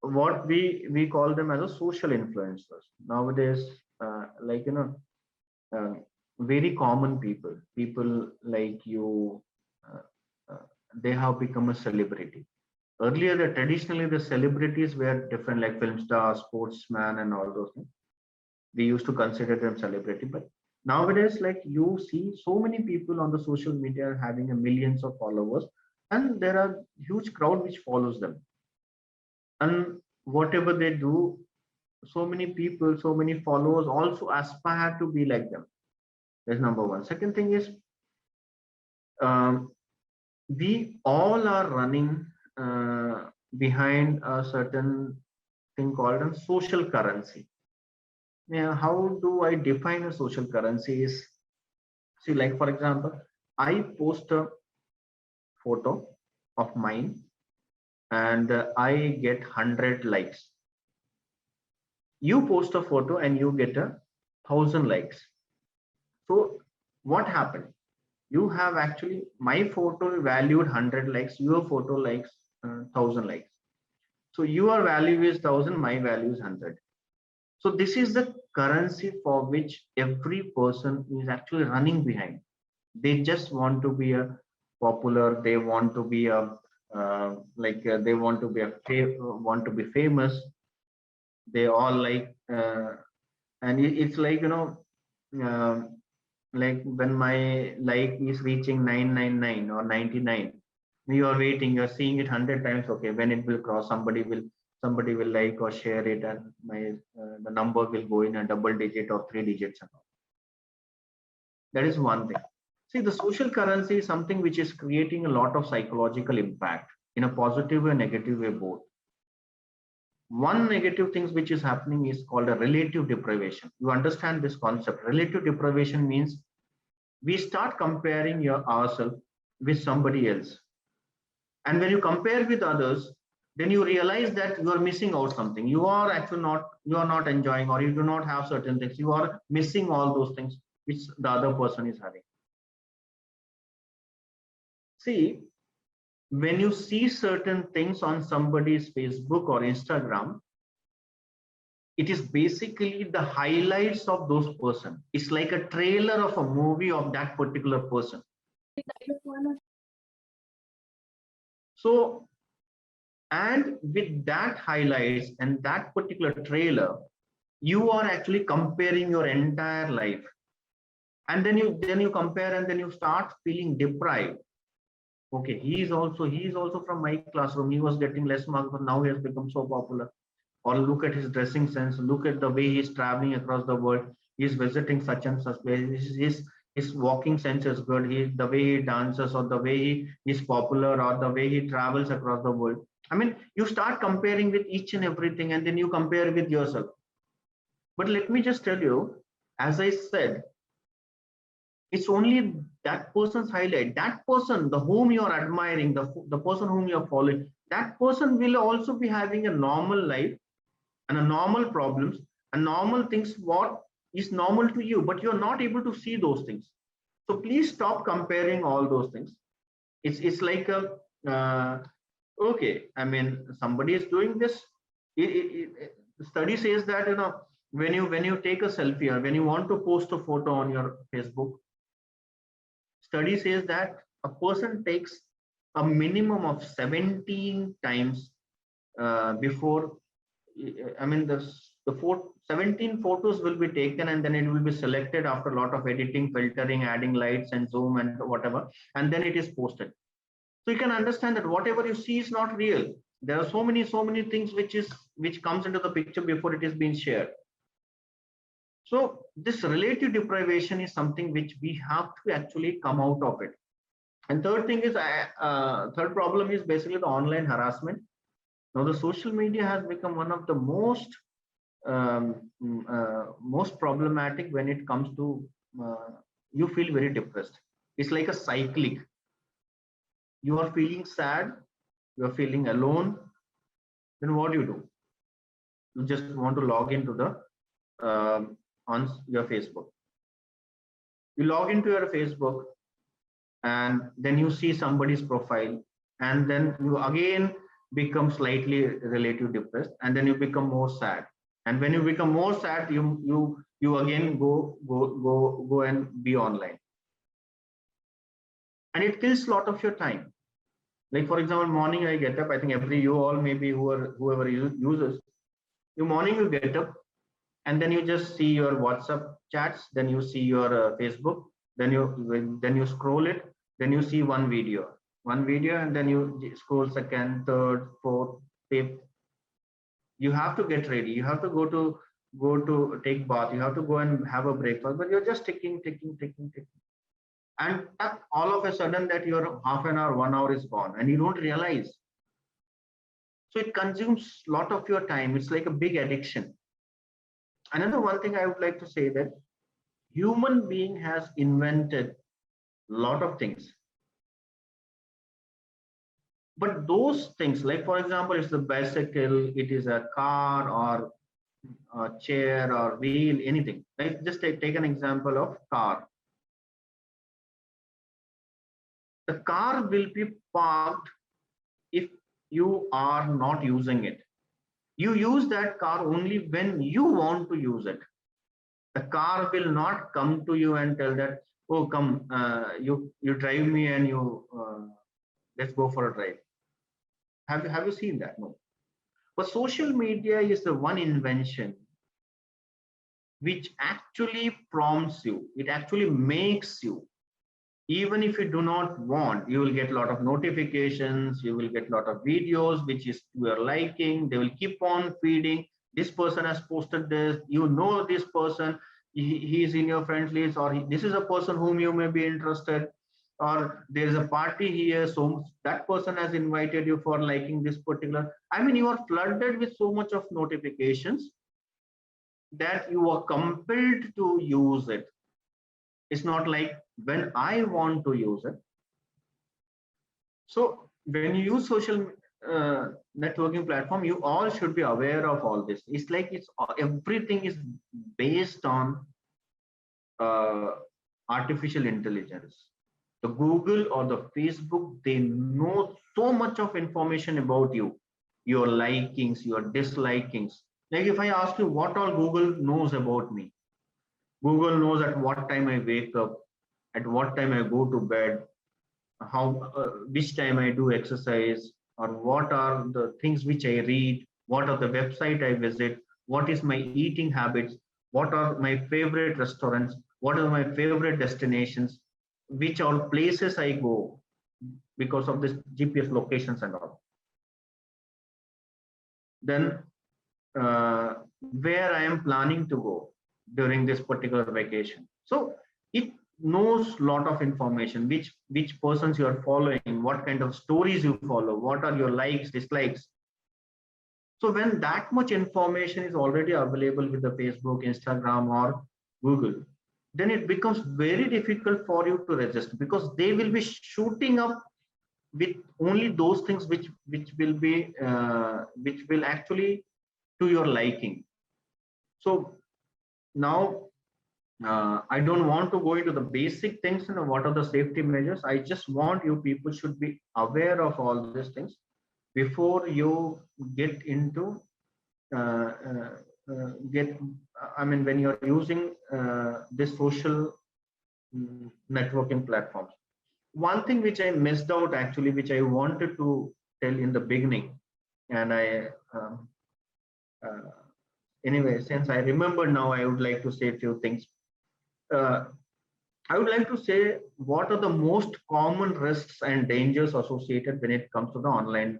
what we call them as a social influencers nowadays. Like uh, very common people like you, uh, uh, they have become a celebrity. Earlier, traditionally the celebrities were different, like film stars, sportsman, and all those things. We used to consider them celebrity, but nowadays, like, you see so many people on the social media having a millions of followers, and there are huge crowd which follows them, and whatever they do, so many people, so many followers also aspire to be like them. That's number one. Second thing is, um, we all are running behind a certain thing called a social currency. Yeah, how do I define a social currency? Is, see, like for example, I post a photo of mine, and I get 100 likes. You post a photo and you get 1,000 likes. So what happened? You have actually, my photo valued 100 likes, your photo likes 1,000 likes. So your value is 1,000, my value is 100. So this is the currency for which every person is actually running behind. They just want to be a popular. They want to be a they want to be want to be famous. They all like, and it's like, um, like when my like is reaching 999 or 99, you are waiting, you're seeing it 100 times. Okay, when it will cross, somebody will like or share it, and my the number will go in a double digit or 3 digits and all. That is one thing. See, the social currency is something which is creating a lot of psychological impact in a positive and negative way both. One negative thing which is happening is called a relative deprivation. You understand this concept? Relative deprivation means we start comparing ourselves with somebody else, and when you compare with others, then you realize that you are missing out something. You are actually not, you are not enjoying, or you do not have certain things. You are missing all those things which the other person is having. See, when you see certain things on somebody's Facebook or Instagram, it is basically the highlights of those person. It's like a trailer of a movie of that particular person. So, and with that highlights and that particular trailer, you are actually comparing your entire life. And then you compare, and then you start feeling deprived. Okay, he is also from my classroom. He was getting less marks, but now he has become so popular. Or look at his dressing sense, look at the way he's traveling across the world. He's visiting such and such places. His walking sense is good. The way he dances, or the way he is popular, or the way he travels across the world. I mean, you start comparing with each and everything, and then you compare with yourself. But let me just tell you, as I said, it's only that person's highlight. That person, the whom you are admiring, the person whom you are following, that person will also be having a normal life and a normal problems and normal things what is normal to you, but you're not able to see those things. So please stop comparing all those things. It's like a okay, I mean, somebody is doing this. The study says that, when you take a selfie, or when you want to post a photo on your Facebook, study says that a person takes a minimum of 17 times before, I mean, the 17 photos will be taken, and then it will be selected after a lot of editing, filtering, adding lights and zoom and whatever, and then it is posted. So you can understand that whatever you see is not real. There are so many things which comes into the picture before it is being shared. So this relative deprivation is something which we have to actually come out of it. And third thing is, third problem is basically the online harassment. Now the social media has become one of the most problematic when it comes to you feel very depressed. It's like a cyclic. You are feeling sad, you are feeling alone. Then what do? You just want to log into the on your Facebook. You log into your Facebook, and then you see somebody's profile, and then you again become slightly relative depressed, and then you become more sad. And when you become more sad, you again go and be online, and it kills a lot of your time. Like for example, morning I get up. I think you all maybe whoever uses, you morning you get up, and then you just see your WhatsApp chats, then you see your Facebook, then you scroll it, then you see one video, and then you scroll second, third, fourth, fifth. You have to get ready. You have to go to take bath. You have to go and have a breakfast, but you're just ticking, and all of a sudden that your half an hour, 1 hour is gone, and you don't realize. So it consumes a lot of your time. It's like a big addiction. Another one thing I would like to say that human being has invented a lot of things. But those things, like for example, it's the bicycle, it is a car or a chair or wheel, anything. Like just take an example of car. The car will be parked if you are not using it. You use that car only when you want to use it. The car will not come to you and tell that, oh, come, you drive me and let's go for a drive. Have you seen that? No. But social media is the one invention which actually prompts you. It actually makes you. Even if you do not want, you will get a lot of notifications, you will get a lot of videos which is you are liking, they will keep on feeding. This person has posted this, you know this person, he is in your friends list, or this is a person whom you may be interested, or there's a party here, so that person has invited you for liking this particular. I mean, you are flooded with so much of notifications that you are compelled to use it. It's not like when I want to use it. So when you use social networking platform, you all should be aware of all this. It's like everything is based on artificial intelligence. The Google or the Facebook, they know so much of information about you, your likings, your dislikings. Like if I ask you what all Google knows about me, Google knows at what time I wake up, at what time I go to bed, which time I do exercise, or what are the things which I read, what are the website I visit, what is my eating habits, what are my favorite restaurants, what are my favorite destinations, which all places I go because of this GPS locations and all. Then where I am planning to go during this particular vacation. So it knows a lot of information, which persons you are following, what kind of stories you follow, what are your likes, dislikes. So when that much information is already available with the Facebook, Instagram, or Google, then it becomes very difficult for you to resist, because they will be shooting up with only those things which will actually to your liking. So now I don't want to go into the basic things, what are the safety measures. I just want you people should be aware of all these things before you get into when you're using this social networking platforms. One thing which I missed out actually, which I wanted to tell in the beginning, and anyway, since I remember now, I would like to say a few things. I would like to say what are the most common risks and dangers associated when it comes to the online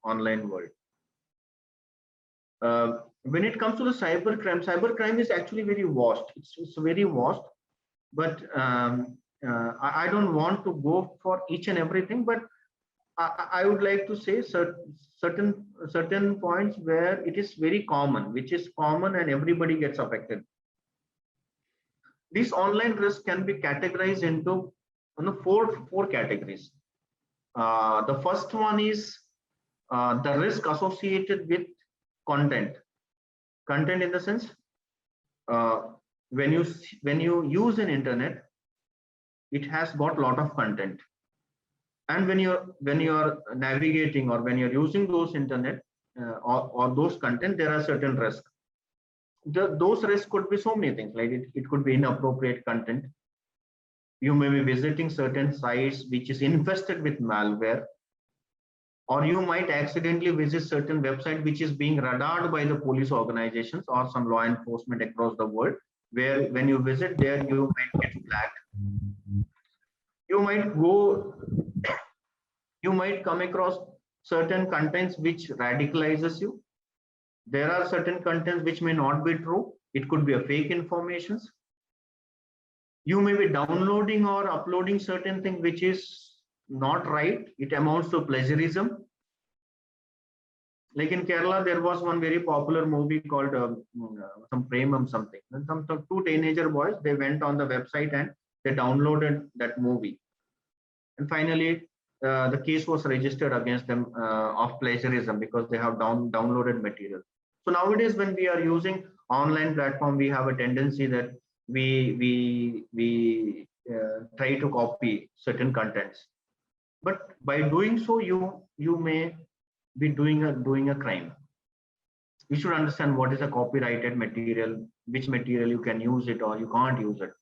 world. When it comes to the cybercrime is actually very vast. It's very vast, but I don't want to go for each and everything, but I would like to say certain points where it is very common, which is common and everybody gets affected. These online risks can be categorized into four categories. The first one is the risk associated with content. Content in the sense, when you use an internet, it has got a lot of content, and when you're navigating or when you're using those internet or those content, there are certain risks. Those risks could be so many things, like it could be inappropriate content. You may be visiting certain sites which is infested with malware, or you might accidentally visit certain website which is being radared by the police organizations or some law enforcement across the world, where when you visit there, you might get flagged. You might come across certain contents which radicalizes you. There are certain contents which may not be true. It could be a fake informations. You may be downloading or uploading certain thing which is not right. It amounts to plagiarism. Like in Kerala, there was one very popular movie called some Premam something. And some two teenager boys, they went on the website and they downloaded that movie. And finally, the case was registered against them of plagiarism because they have downloaded material. So nowadays, when we are using online platform, we have a tendency that we try to copy certain contents, but by doing so, you may be doing a crime. You should understand what is a copyrighted material, which material you can use it or you can't use it.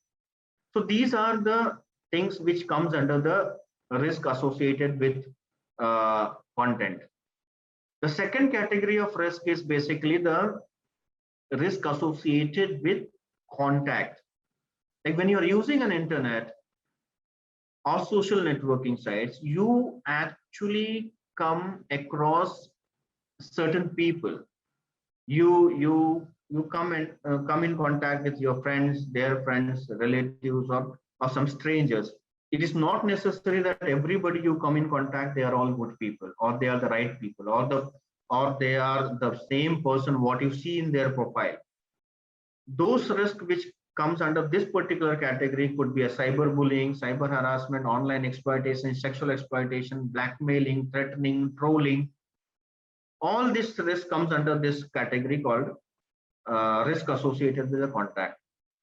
So these are the things which comes under the risk associated with content. The second category of risk is basically the risk associated with contact. Like when you're using an internet or social networking sites, you actually come across certain people. You come in contact with your friends, their friends, relatives, or some strangers. It is not necessary that everybody you come in contact, they are all good people, or they are the right people, or they are the same person what you see in their profile. Those risks which comes under this particular category could be a cyberbullying, cyber harassment, online exploitation, sexual exploitation, blackmailing, threatening, trolling. All this risk comes under this category called risk associated with the contact.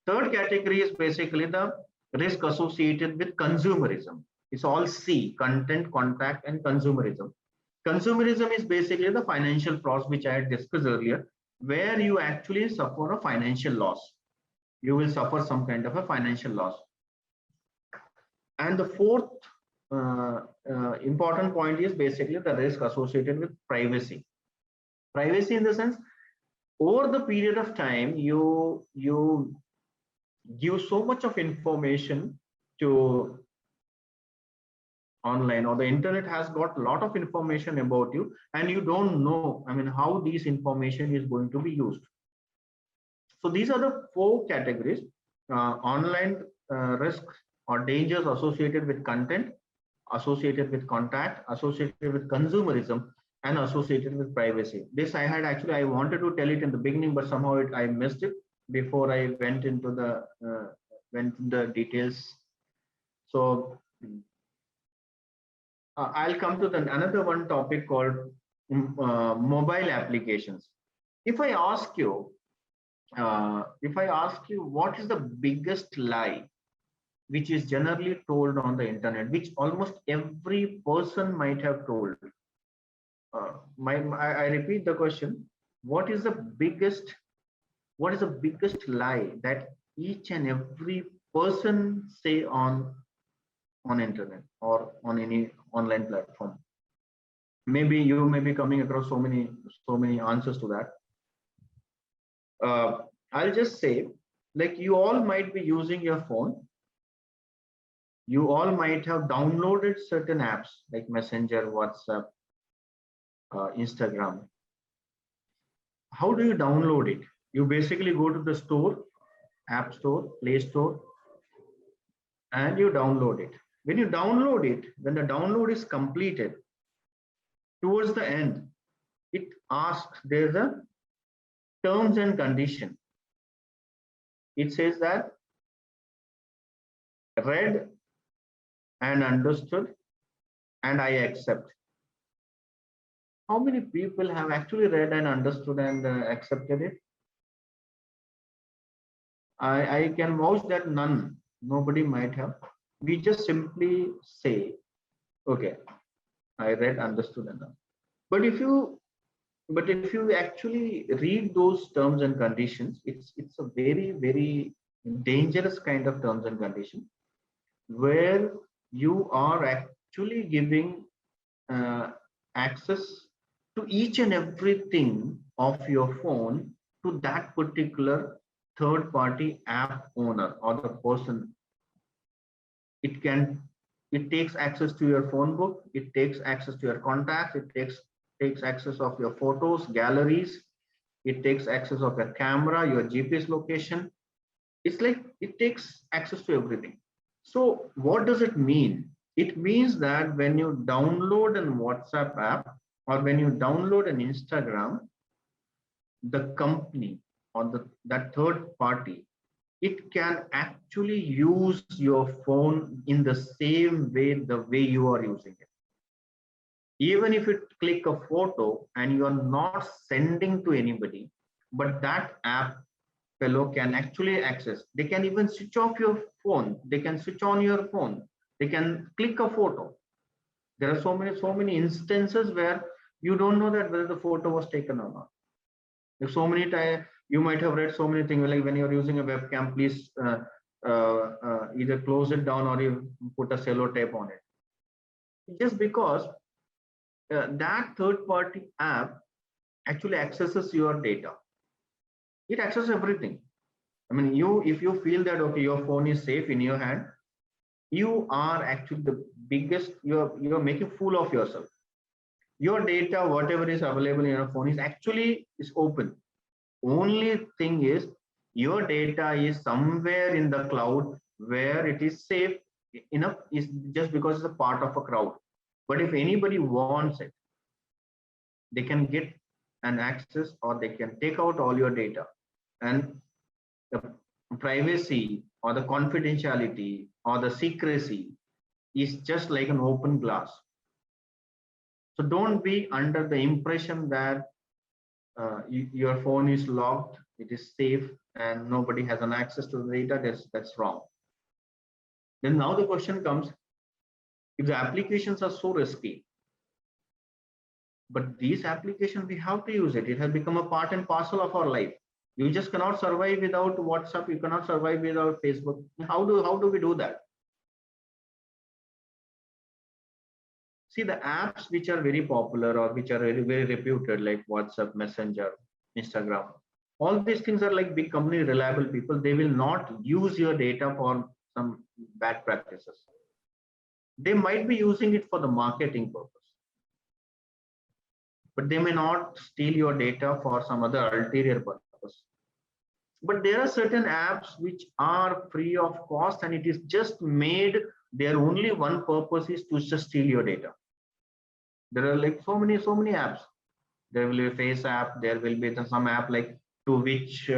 Third category is basically the risk associated with consumerism. It's all C: content, contact, and consumerism. Consumerism is basically the financial frauds which I had discussed earlier, where you actually suffer a financial loss. You will suffer some kind of a financial loss. And the fourth important point is basically the risk associated with privacy. Privacy in the sense, over the period of time, you give so much of information to online, or the internet has got a lot of information about you, and you don't know, I mean, how this information is going to be used. So these are the four categories: online risks or dangers associated with content, associated with contact, associated with consumerism, and associated with privacy. This I wanted to tell it in the beginning, but somehow I missed it before I went into the details. So I'll come to another one topic called mobile applications. If I ask you what is the biggest lie which is generally told on the internet, which almost every person might have told. I repeat the question: what is the biggest lie that each and every person say on internet or on any online platform? Maybe you may be coming across so many answers to that. I'll just say, like, you all might be using your phone. You all might have downloaded certain apps like Messenger, WhatsApp, Instagram. How do you download it? You basically go to the store, App Store, Play Store, and you download it. When you download it, when the download is completed, towards the end, it asks, there's a terms and condition. It says that read and understood, and I accept. How many people have actually read and understood and accepted it? I can vouch that none, nobody might have. We just simply say, okay, I read, understood, and done. But if you actually read those terms and conditions, it's a very, very dangerous kind of terms and conditions where you are actually giving access to each and everything of your phone to that particular third party app owner or the person. It takes access to your phone book, it takes access to your contacts, it takes access of your photos, galleries, it takes access of your camera, your GPS location. It's like it takes access to everything. So what does it mean? It means that when you download an WhatsApp app or when you download an Instagram, the company or that third party, it can actually use your phone in the same way the way you are using it. Even if you click a photo and you are not sending to anybody, but that app fellow can actually access. They can even switch off your phone. They can switch on your phone. They can click a photo. There are so many instances where you don't know that whether the photo was taken or not. If so many times you might have read so many things like when you're using a webcam, please either close it down or you put a cello tape on it. Just because that third party app actually accesses your data. It accesses everything. I mean, if you feel that okay, your phone is safe in your hand, you are actually the biggest. You're making fool of yourself. Your data, whatever is available in your phone, is open. Only thing is your data is somewhere in the cloud where it is safe enough. Is just because it's a part of a crowd. But if anybody wants it, they can get an access or they can take out all your data, and the privacy or the confidentiality or the secrecy is just like an open glass. So don't be under the impression that your phone is locked, it is safe, and nobody has an access to the data. That's wrong. Then now the question comes, if the applications are so risky, but these applications, we have to use it. It has become a part and parcel of our life. You just cannot survive without WhatsApp. You cannot survive without Facebook. How do we do that? See, the apps which are very popular or which are very, very reputed, like WhatsApp, Messenger, Instagram, all these things are like big company, reliable people. They will not use your data for some bad practices. They might be using it for the marketing purpose, but they may not steal your data for some other ulterior purpose. But there are certain apps which are free of cost, and it is just made, their only one purpose is to just steal your data. There are like so many apps. There will be a face app, there will be some app like to which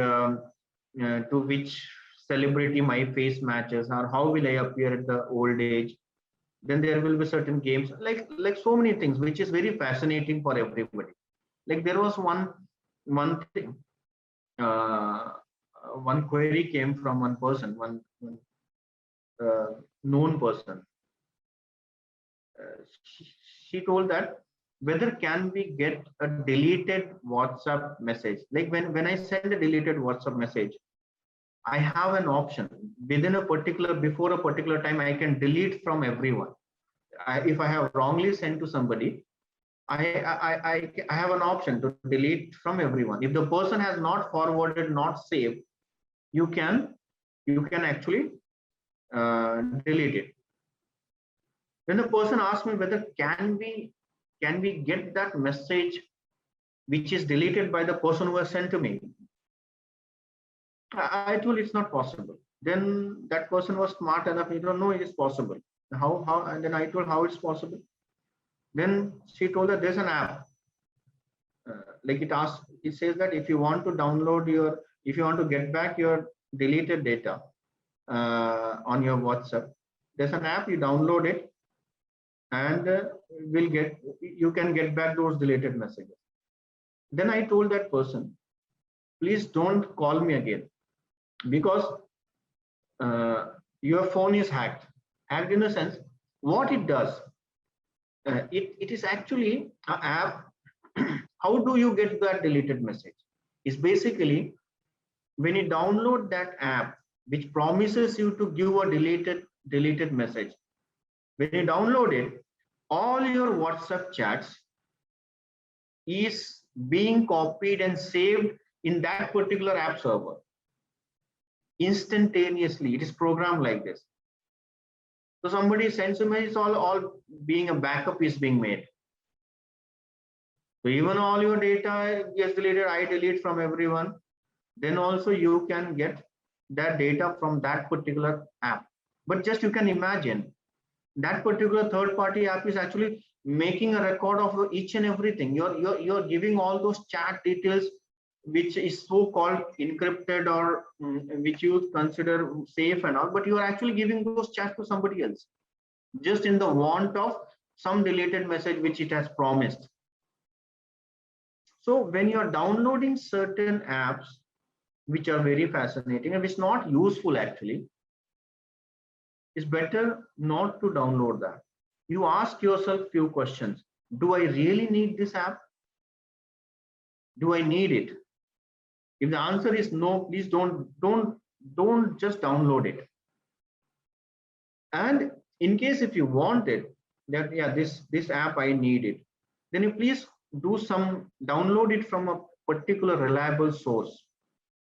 celebrity my face matches, or how will I appear at the old age. Then there will be certain games, like so many things, which is very fascinating for everybody. Like there was one thing, one query came from one person, one known person. She told that whether can we get a deleted WhatsApp message. Like when I send a deleted WhatsApp message, I have an option within before a particular time, I can delete from everyone. If I have wrongly sent to somebody, I have an option to delete from everyone. If the person has not forwarded, not saved, you can actually delete it. Then the person asked me whether can we get that message which is deleted by the person who has sent to me. I told it's not possible. Then that person was smart enough, he don't know it is possible. How? And then I told how it's possible. Then she told that there's an app. Like it says that if you want to download if you want to get back your deleted data, on your WhatsApp. There's an app, you download it, and you can get back those deleted messages. Then I told that person, please don't call me again, because your phone is hacked. Hacked in the sense, what it does, it is actually an app. How do you get that deleted message? It's basically when you download that app, which promises you to give a deleted message. When you download it, all your WhatsApp chats is being copied and saved in that particular app server instantaneously. It is programmed like this. So somebody sends a message, all being a backup is being made. So even all your data gets deleted, I delete from everyone. Then also you can get that data from that particular app. But just you can imagine that particular third-party app is actually making a record of each and everything. You're giving all those chat details, which is so-called encrypted, or which you consider safe and all, but you are actually giving those chats to somebody else, just in the want of some deleted message which it has promised. So when you are downloading certain apps which are very fascinating and which not useful actually, it's better not to download that. You ask yourself few questions. Do I really need this app? Do I need it? If the answer is no, please don't just download it. And in case if you want it, that yeah, this app I need it, then you please download it from a particular reliable source.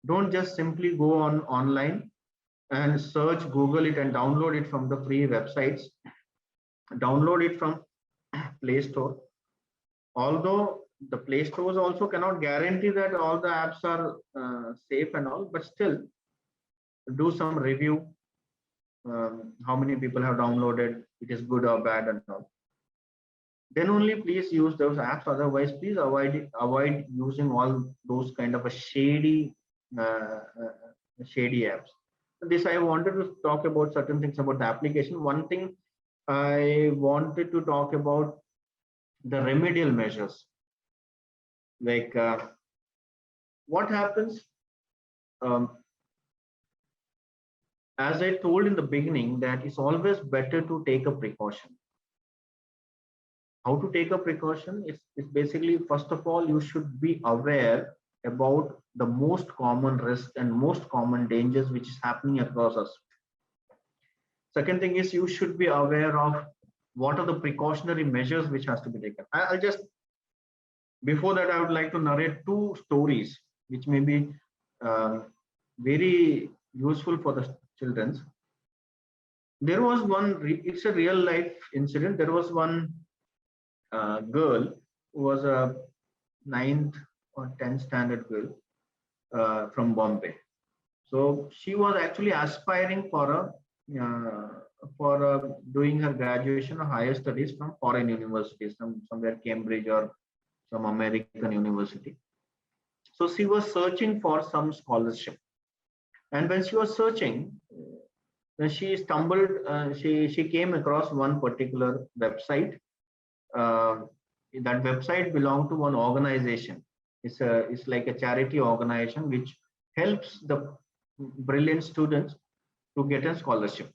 Don't just simply go online and search, Google it and download it from the free websites. Download it from Play Store. Although the Play Stores also cannot guarantee that all the apps are safe and all, but still do some review. How many people have downloaded, it is good or bad and all. Then only please use those apps. Otherwise, please avoid using all those kind of a shady apps. This I wanted to talk about certain things about the application. One thing I wanted to talk about the remedial measures. Like what happens, as I told in the beginning, that it's always better to take a precaution. How to take a precaution? It's basically, first of all, you should be aware about the most common risks and most common dangers which is happening across us. Second thing is, you should be aware of what are the precautionary measures which has to be taken. I'll just, before that, I would like to narrate two stories which may be very useful for the children. There was one, it's a real life incident. There was one girl who was a 9th or 10th standard girl from Bombay. So she was actually aspiring for doing her graduation or higher studies from foreign universities, somewhere Cambridge or some American university. So she was searching for some scholarship, and when she was searching, then she stumbled. She came across one particular website. That website belonged to one organization. It's like a charity organization which helps the brilliant students to get a scholarship.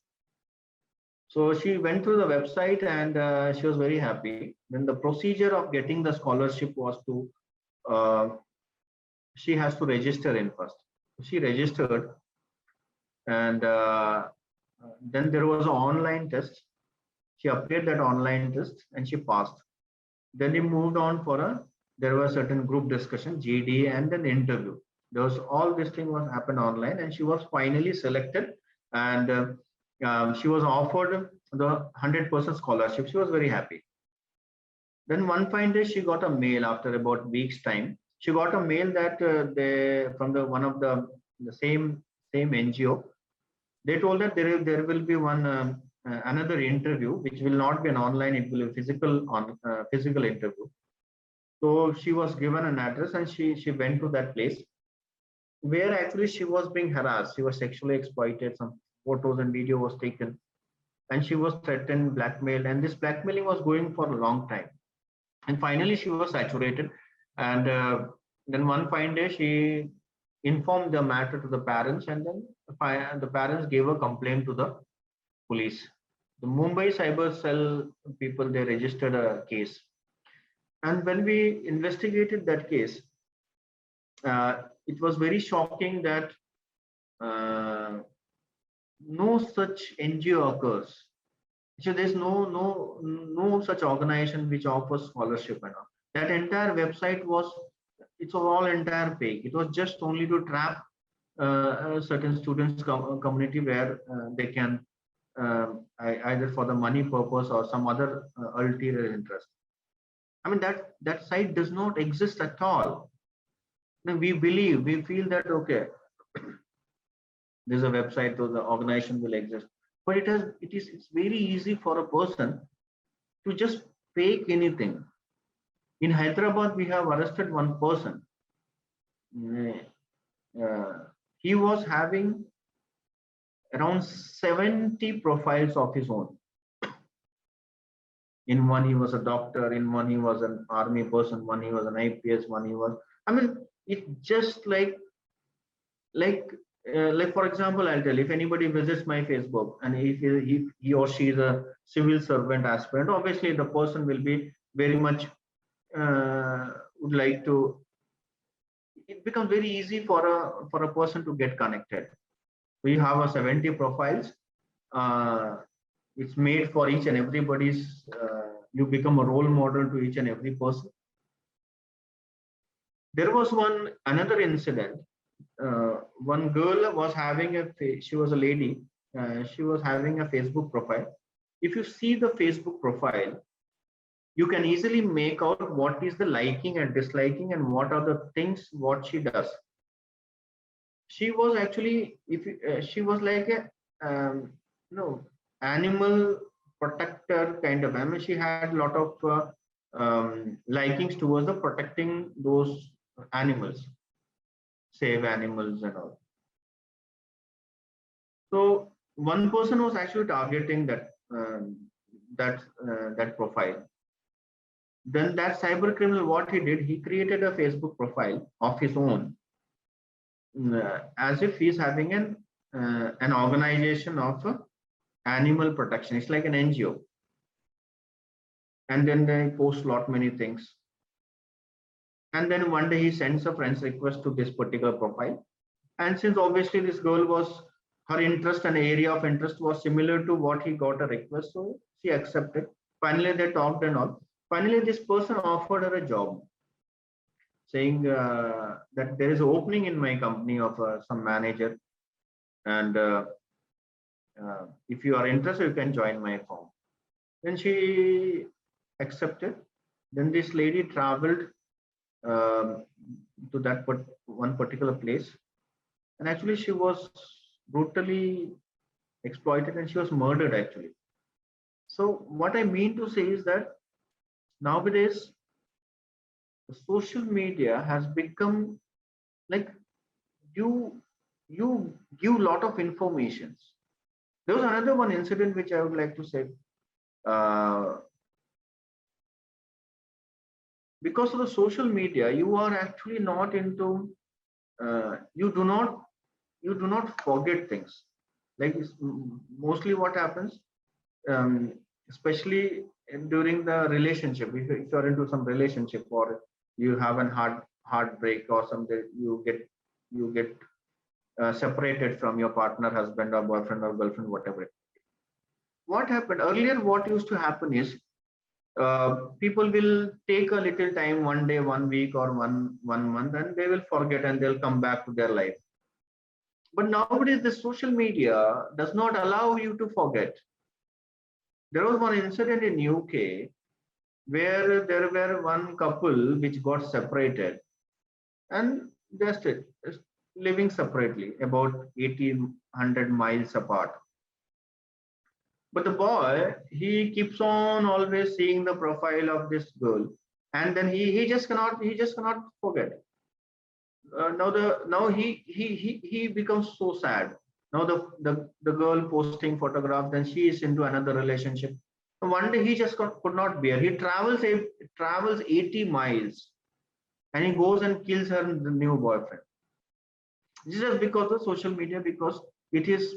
So she went through the website and she was very happy. Then the procedure of getting the scholarship was to, she has to register in first. She registered, and then there was an online test. She appeared that online test and she passed. Then he moved on there was certain group discussion, GD, and then interview. There was all this thing was happened online, and she was finally selected, and she was offered the 100% scholarship. She was very happy. Then one fine day, she got a mail after about weeks time. She got a mail that from one of the same NGO. They told that there will be one another interview, which will not be an online, it will be physical interview. So she was given an address and she went to that place, where actually she was being harassed. She was sexually exploited. photos and video was taken, and she was threatened, blackmailed, and this blackmailing was going for a long time. And finally, she was saturated, and then one fine day she informed the matter to the parents, and then the parents gave a complaint to the police. The Mumbai Cyber Cell people, they registered a case, and when we investigated that case, it was very shocking that no such NGO occurs. So there's no such organization which offers scholarship and all. That entire website was, it was all entire fake. It was just only to trap certain students community where they can either for the money purpose or some other ulterior interest. I mean, that site does not exist at all. Then we feel that okay, there's a website, so the organization will exist, but it's very easy for a person to just fake anything. In Hyderabad, we have arrested one person. He was having around 70 profiles of his own. In one he was a doctor, in one he was an army person, one he was an IPS, one he was, I mean, it just like for example, I'll tell, if anybody visits my Facebook and if he or she is a civil servant aspirant, obviously the person will be very much would like to, it becomes very easy for a person to get connected. We have a 70 profiles. It's made for each and everybody's, you become a role model to each and every person. There was another incident. One girl was having she was a lady, she was having a Facebook profile. If you see the Facebook profile, you can easily make out what is the liking and disliking and what are the things what she does. She was actually, she was like a animal protector kind of. I mean, she had a lot of likings towards the protecting those animals, save animals and all. So one person was actually targeting that profile. Then that cyber criminal, what he did, he created a Facebook profile of his own, as if he's having an organization of animal protection. It's like an NGO, and then they post lot many things. And then one day he sends a friend's request to this particular profile. And since obviously this girl was, her interest and area of interest was similar to what he got a request, so she accepted. Finally, they talked and all. Finally, this person offered her a job, saying that there is an opening in my company of some manager, and if you are interested, you can join my firm. Then she accepted. Then this lady traveled to that one particular place, and actually she was brutally exploited and she was murdered actually. So what I mean to say is that nowadays the social media has become like you give a lot of informations. There was another one incident which I would like to say. Because of the social media, you are actually not into, you do not forget things. Like mostly what happens, especially during the relationship, if you are into some relationship or you have a heartbreak or something, you get separated from your partner, husband or boyfriend or girlfriend, whatever. What happened earlier, what used to happen is, people will take a little time, one day, 1 week or one month, and they will forget and they'll come back to their life. But nowadays the social media does not allow you to forget. There was one incident in UK where there were one couple which got separated and just living separately about 100 miles apart. But the boy, he keeps on always seeing the profile of this girl, and then he just cannot forget. Now he becomes so sad. Now the girl posting photographs, then she is into another relationship. And one day he just could not bear. He travels 80 miles and he goes and kills her new boyfriend. This is just because of social media, because it is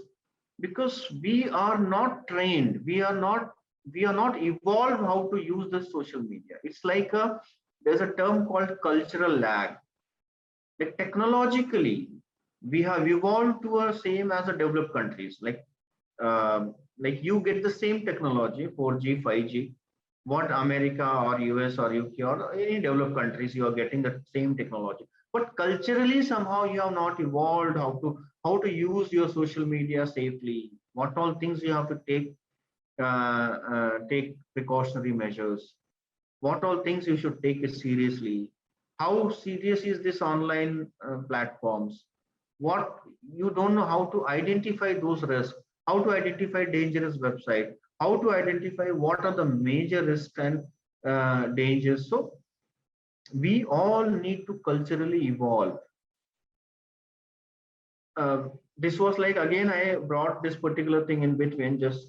because we are not trained, we are not evolved how to use the social media. It's like there's a term called cultural lag. Like technologically, we have evolved to a same as the developed countries. Like you get the same technology, 4G, 5G, what America or US or UK or any developed countries, you are getting the same technology. But culturally, somehow you have not evolved how to use your social media safely. What all things you have to take precautionary measures. What all things you should take it seriously. How serious is this online platforms? What you don't know how to identify those risks, how to identify dangerous website, how to identify what are the major risks and dangers. So we all need to culturally evolve. This was like, again, I brought this particular thing in between. Just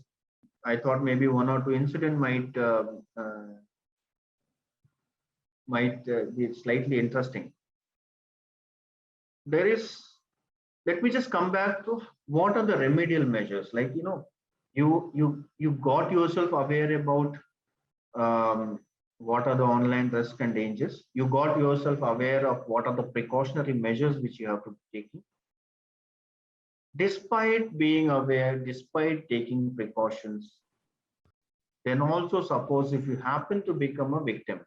I thought maybe one or two incident might be slightly interesting. Let me just come back to what are the remedial measures. Like, you got yourself aware about what are the online risks and dangers. You got yourself aware of what are the precautionary measures which you have to take. Despite being aware, despite taking precautions, then also suppose if you happen to become a victim,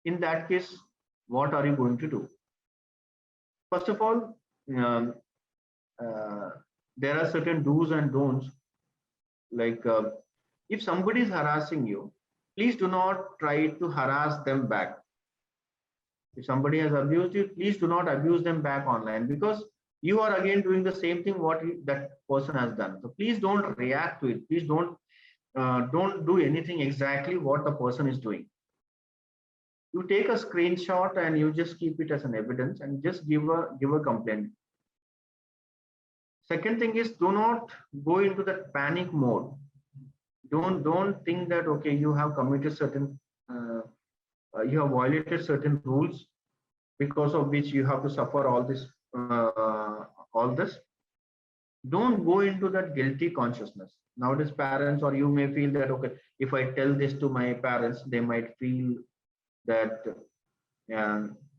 in that case, what are you going to do? First of all, there are certain do's and don'ts. Like if somebody is harassing you, please do not try to harass them back. If somebody has abused you, please do not abuse them back online, because you are again doing the same thing what that person has done. So please don't react to it. Please don't do anything exactly what the person is doing. You take a screenshot and you just keep it as an evidence and just give a complaint. Second thing is, do not go into that panic mode. Don't think that okay, you have committed certain you have violated certain rules because of which you have to suffer all this. Don't go into that guilty consciousness. Nowadays, parents, or you may feel that okay, if I tell this to my parents, they might feel that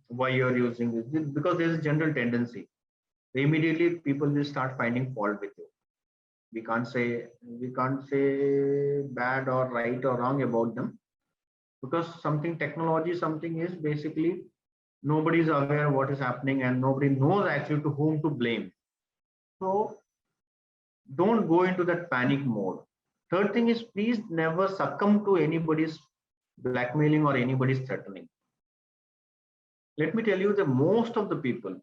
why you're using this, because there's a general tendency. Immediately people will start finding fault with you. We can't say bad or right or wrong about them, because technology is basically nobody is aware what is happening and nobody knows actually to whom to blame. So don't go into that panic mode. Third thing is, please never succumb to anybody's blackmailing or anybody's threatening. Let me tell you, that most of the people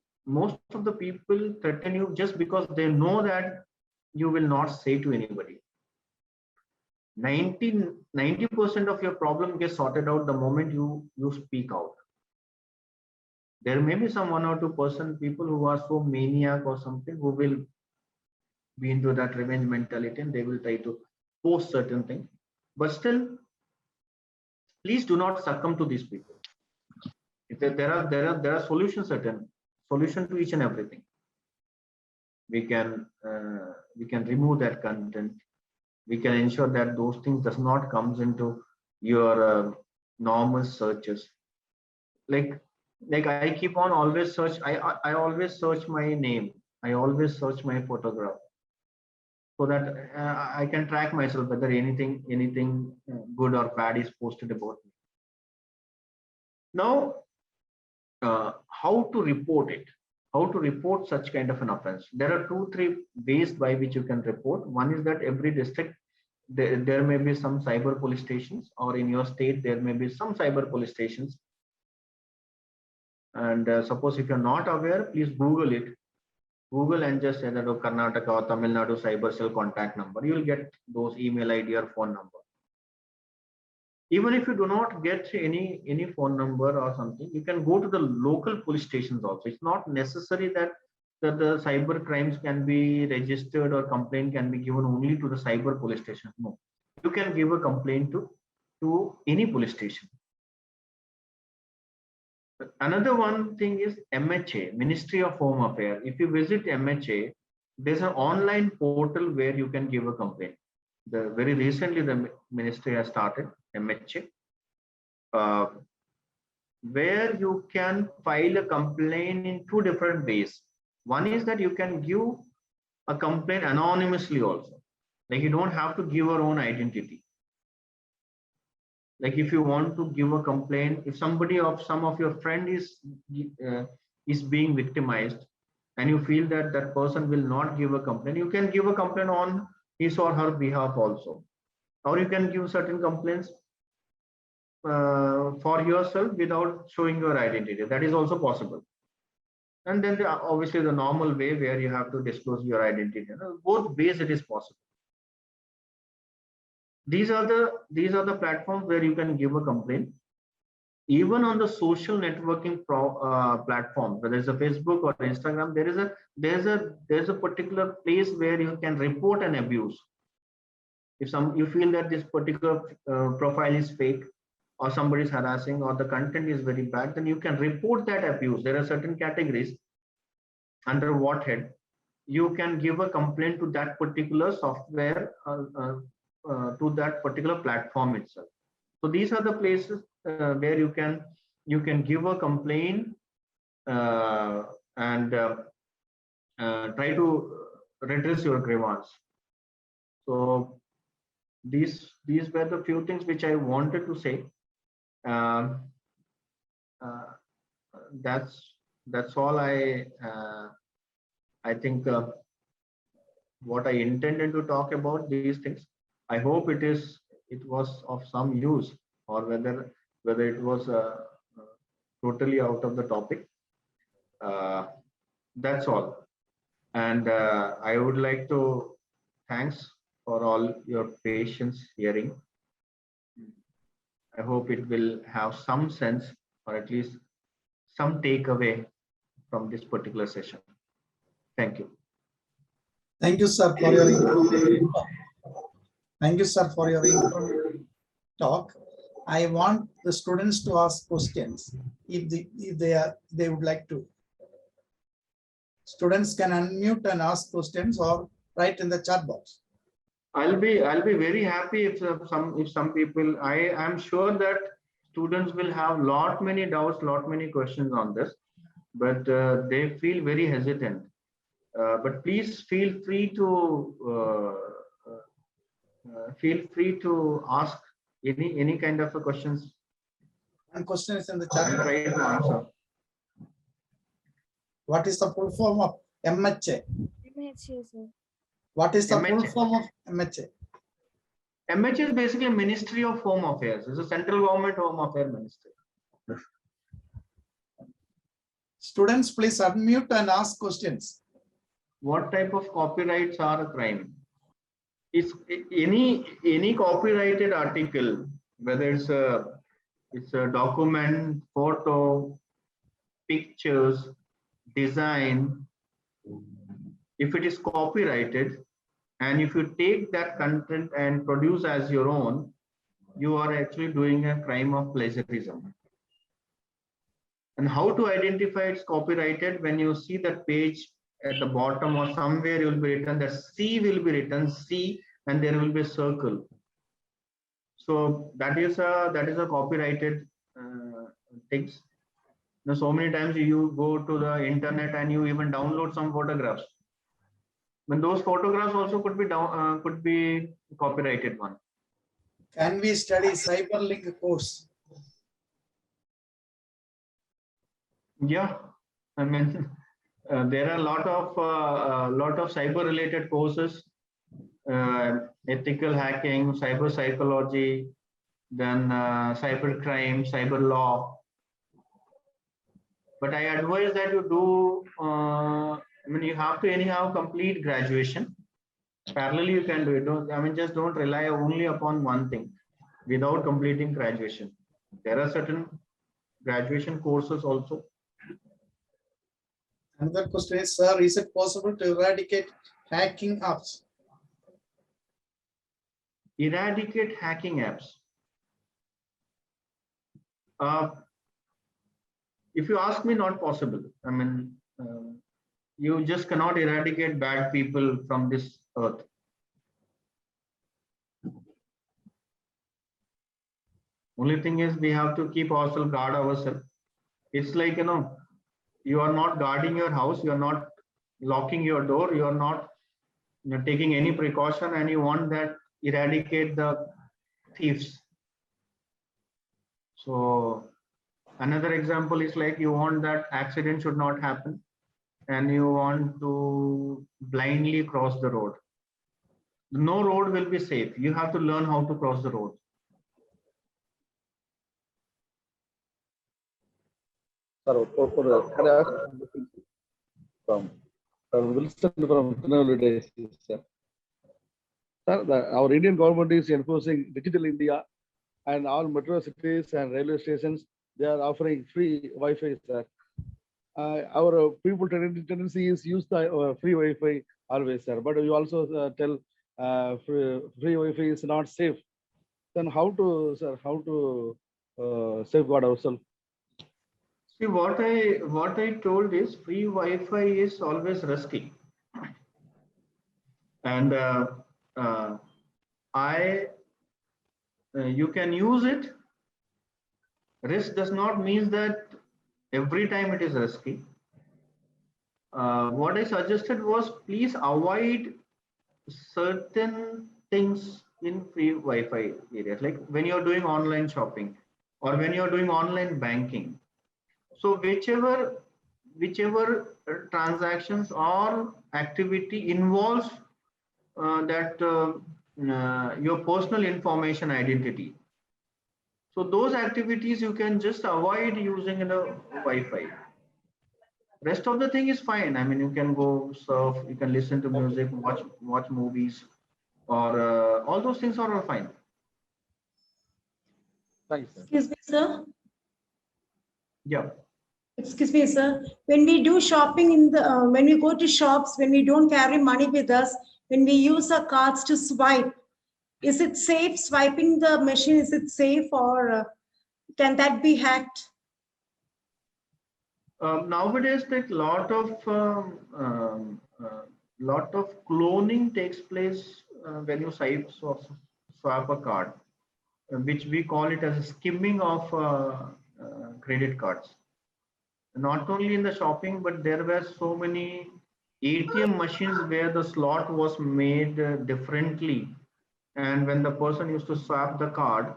threaten you just because they know that you will not say to anybody. 90% of your problem gets sorted out the moment you speak out. There may be some 1 or 2% people who are so maniac or something, who will be into that revenge mentality and they will try to post certain things. But still, please do not succumb to these people. There are solutions, certain solution to each and everything. We can remove that content. We can ensure that those things does not comes into your normal searches. Like I keep on always search. I always search my name. I always search my photograph, so that I can track myself whether anything good or bad is posted about me. Now, how to report it? How to report such kind of an offense? There are 2-3 ways by which you can report. One is that every district there may be some cyber police stations, or in your state there may be some cyber police stations. And suppose if you're not aware, please Google it. Google and just say that Karnataka or Tamil Nadu cyber cell contact number. You will get those email ID or phone number. Even if you do not get any phone number or something, you can go to the local police stations also. It's not necessary that that the cyber crimes can be registered or complaint can be given only to the cyber police station. No, you can give a complaint to any police station. Another one thing is MHA, Ministry of Home Affairs. If you visit MHA, there's an online portal where you can give a complaint. Very recently, the ministry has started MHA, where you can file a complaint in two different ways. One is that you can give a complaint anonymously also. Like you don't have to give your own identity. Like if you want to give a complaint, if somebody of some of your friend is being victimized, and you feel that that person will not give a complaint, you can give a complaint on his or her behalf also, or you can give certain complaints for yourself without showing your identity. That is also possible. And then obviously the normal way where you have to disclose your identity. Both ways it is possible. These are the platforms where you can give a complaint. Even on the social networking platform, whether it's a Facebook or Instagram, there's a particular place where you can report an abuse. If you feel that this particular profile is fake, or somebody is harassing, or the content is very bad, then you can report that abuse. There are certain categories under what head you can give a complaint to that particular software, to that particular platform itself. So these are the places where you can give a complaint and try to redress your grievance. So these were the few things which I wanted to say. That's all I think what I intended to talk about these things. I hope it was of some use, or whether it was totally out of the topic. That's all. And I would like to thanks for all your patience hearing. I hope it will have some sense, or at least some takeaway from this particular session. Thank you. Thank you, sir, for your thank you, sir, for your talk. I want the students to ask questions if they would like to. Students can unmute and ask questions or write in the chat box. I'll be very happy if some people. I am sure that students will have many doubts, many questions on this, but they feel very hesitant. But please feel free to ask any kind of a questions. One question is in the chat. I'll try to answer. What is the full form of MHA? MHA, sir. What is the full MHA. form of MHA? MHA is basically Ministry of Home Affairs. It's a central government Home Affairs Ministry. Students, please unmute and ask questions. What type of copyrights are a crime? It's any copyrighted article, whether it's a document, photo, pictures, design. If it is copyrighted, and if you take that content and produce as your own, you are actually doing a crime of plagiarism. And how to identify it's copyrighted? When you see that page at the bottom or somewhere, you will be written that C will be written C, and there will be a circle. So that is a copyrighted things. Now, so many times you go to the internet and you even download some photographs. When those photographs also could be copyrighted one. Can we study cyberlink course? Yeah, I mean, there are a lot of cyber related courses, ethical hacking, cyber psychology, then cyber crime, cyber law. But I advise that you do. I mean, you have to anyhow complete graduation. Parallelly, you can do it. Just don't rely only upon one thing without completing graduation. There are certain graduation courses also. Another question is, sir, is it possible to eradicate hacking apps? Eradicate hacking apps. If you ask me, not possible. I mean, you just cannot eradicate bad people from this earth. Only thing is we have to keep ourselves, guard ourselves. It's like, you are not guarding your house, you are not locking your door, you are not taking any precaution, and you want that eradicate the thieves. So another example is like you want that accident should not happen and you want to blindly cross the road. No road will be safe. You have to learn how to cross the road. Sir, can I ask from Wilson from Tinalur days, sir. Sir, our Indian government is enforcing Digital India, and all metro cities and railway stations, they are offering free Wi-Fi, sir. Our people tendency is use the free Wi-Fi always, sir. But you also tell free Wi-Fi is not safe. Then how to, sir, how to safeguard ourselves? See, what I told is free Wi-Fi is always risky, and you can use it. Risk does not mean that every time it is risky. What I suggested was please avoid certain things in free Wi-Fi areas, like when you're doing online shopping or when you're doing online banking. So whichever transactions or activity involves your personal information identity. So those activities you can just avoid using in a Wi-Fi. Rest of the thing is fine. I mean, you can go surf, you can listen to music, watch movies, or all those things are all fine. Thank you, sir. Excuse me, sir. Yeah. Excuse me, sir. When we do shopping when we go to shops, when we don't carry money with us, when we use our cards to swipe, is it safe swiping the machine? Is it safe, or can that be hacked? Nowadays, that lot of cloning takes place when you swap a card, which we call it as a skimming of credit cards. Not only in the shopping, but there were so many ATM machines where the slot was made differently, and when the person used to swap the card,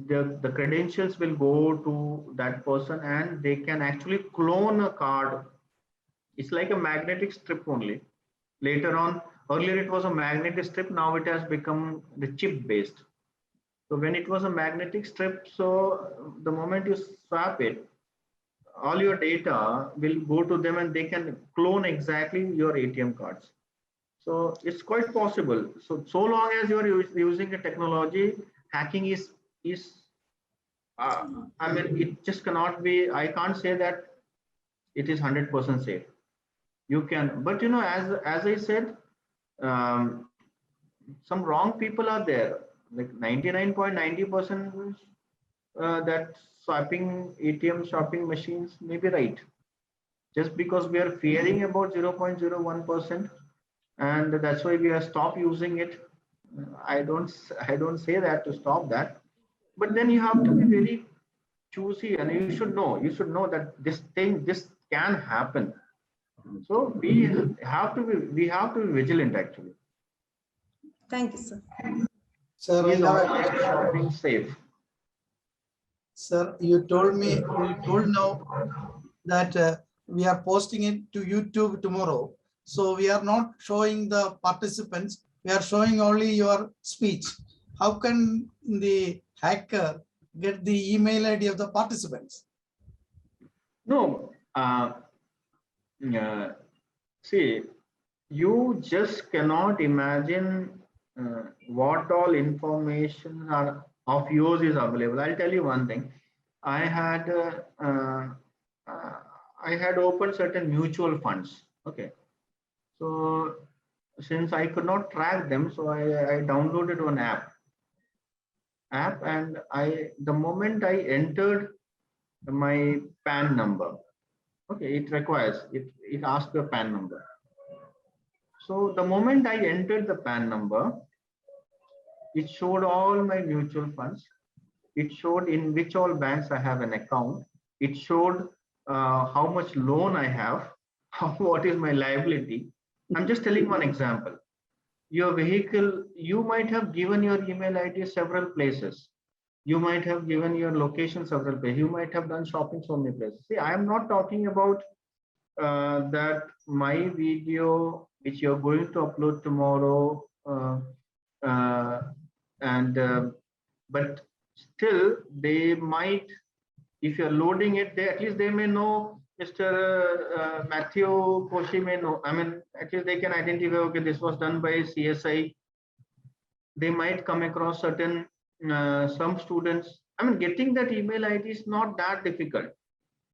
the credentials will go to that person and they can actually clone a card. It's like a magnetic strip only. Later on, earlier it was a magnetic strip, now it has become the chip based. So when it was a magnetic strip, so the moment you swap it, all your data will go to them and they can clone exactly your ATM cards. So it's quite possible. So long as you are using a technology, hacking is I mean, it just cannot be. I can't say that it is 100% safe. You can, but as I said, some wrong people are there. Like 99.90% that swiping ATM shopping machines may be right. Just because we are fearing about 0.01%. And that's why we have stopped using it. I don't say that to stop that, but then you have to be very choosy, and you should know that this can happen. So we have to be vigilant actually. Thank you, sir. Sir, I Is have a online question. shopping safe? Sir, you told now that we are posting it to YouTube tomorrow. So we are not showing the participants. We are showing only your speech. How can the hacker get the email ID of the participants? No. See, you just cannot imagine what all information of yours is available. I'll tell you one thing. I I had opened certain mutual funds. Okay. So since I could not track them, so I downloaded one app, and the moment I entered my PAN number, okay, it asks your PAN number. So the moment I entered the PAN number, it showed all my mutual funds. It showed in which all banks I have an account. It showed how much loan I have, what is my liability. I'm just telling one example. Your vehicle, you might have given your email ID several places. You might have given your location several places. You might have done shopping so many places. See, I am not talking about that my video, which you're going to upload tomorrow, but still they might, if you're loading it, at least they may know Mr. Matthew Koshi may know. I mean, at least they can identify, okay, this was done by CSI. They might come across certain, some students. I mean, getting that email ID is not that difficult.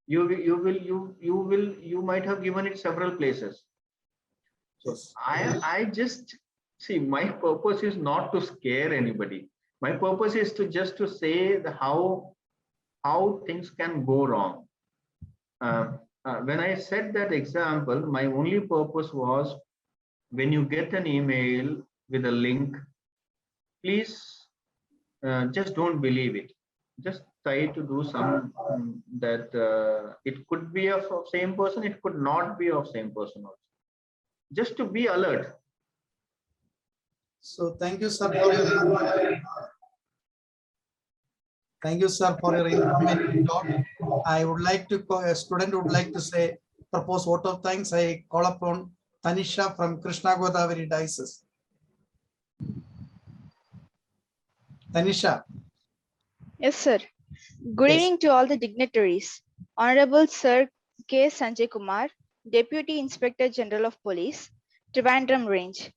You might have given it several places. So Yes. I just see, my purpose is not to scare anybody. My purpose is to just to say how things can go wrong. When I said that example, my only purpose was, when you get an email with a link, please just don't believe it. Just try to do some that it could be of same person, it could not be of same person also. Just to be alert. So thank you, sir, for your thank you, sir, for your informative talk. I would like to, a student would like to say, propose vote of thanks. I call upon Tanisha from Krishna Godavari Diocese. Tanisha. Yes, sir. Good Yes. evening to all the dignitaries. Honorable Sir K. Sanjay Kumar, Deputy Inspector General of Police, Trivandrum Range.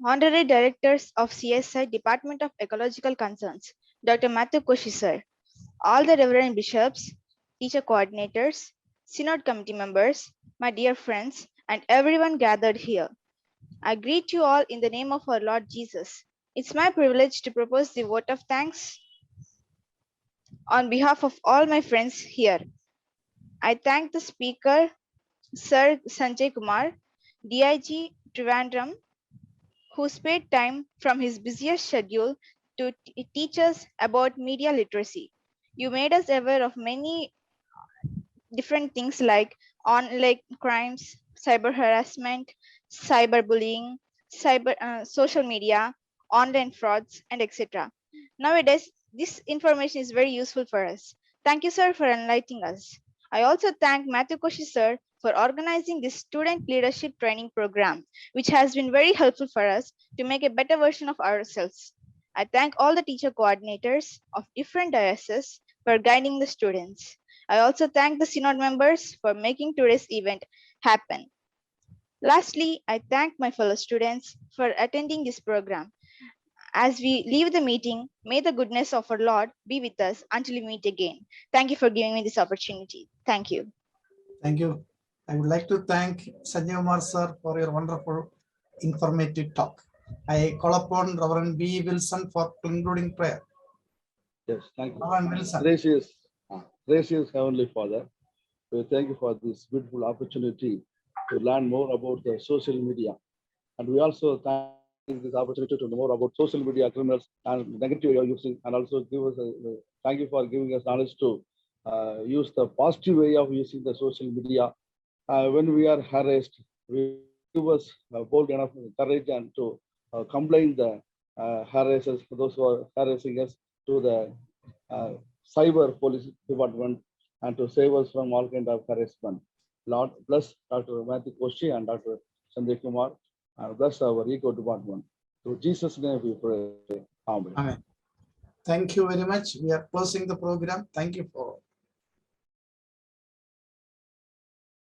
Honorary Directors of CSI Department of Ecological Concerns, Dr. Matthew Koshi, sir. All the Reverend Bishops, teacher coordinators, Synod committee members, my dear friends, and everyone gathered here. I greet you all in the name of our Lord Jesus. It's my privilege to propose the vote of thanks on behalf of all my friends here. I thank the speaker, Sir Sanjay Kumar, DIG Trivandrum, who spared time from his busiest schedule to teach us about media literacy. You made us aware of many different things like online crimes, cyber harassment, cyberbullying, social media, online frauds, and etc. Nowadays, this information is very useful for us. Thank you, sir, for enlightening us. I also thank Matthew Koshi, sir, for organizing this student leadership training program, which has been very helpful for us to make a better version of ourselves. I thank all the teacher coordinators of different dioceses for guiding the students. I also thank the Synod members for making today's event happen. Lastly, I thank my fellow students for attending this program. As we leave the meeting, may the goodness of our Lord be with us until we meet again. Thank you for giving me this opportunity. Thank you. Thank you. I would like to thank Sanjay Kumar, sir, for your wonderful informative talk. I call upon Reverend B. Wilson for concluding prayer. Yes, thank you. Reverend Wilson. Gracious Heavenly Father, we thank you for this beautiful opportunity to learn more about the social media. And we also thank this opportunity to know more about social media criminals and negative way of using, and also give us thank you for giving us knowledge to use the positive way of using the social media. When we are harassed, we give us bold enough courage and to complain the harassers, those who are harassing us, to the cyber police department, and to save us from all kind of harassment. Lord, bless Dr. Matthew Koshi and Dr. Sanjay Kumar, and bless our eco department. Through Jesus' name we pray. Amen. Amen. Thank you very much. We are closing the program. Thank you for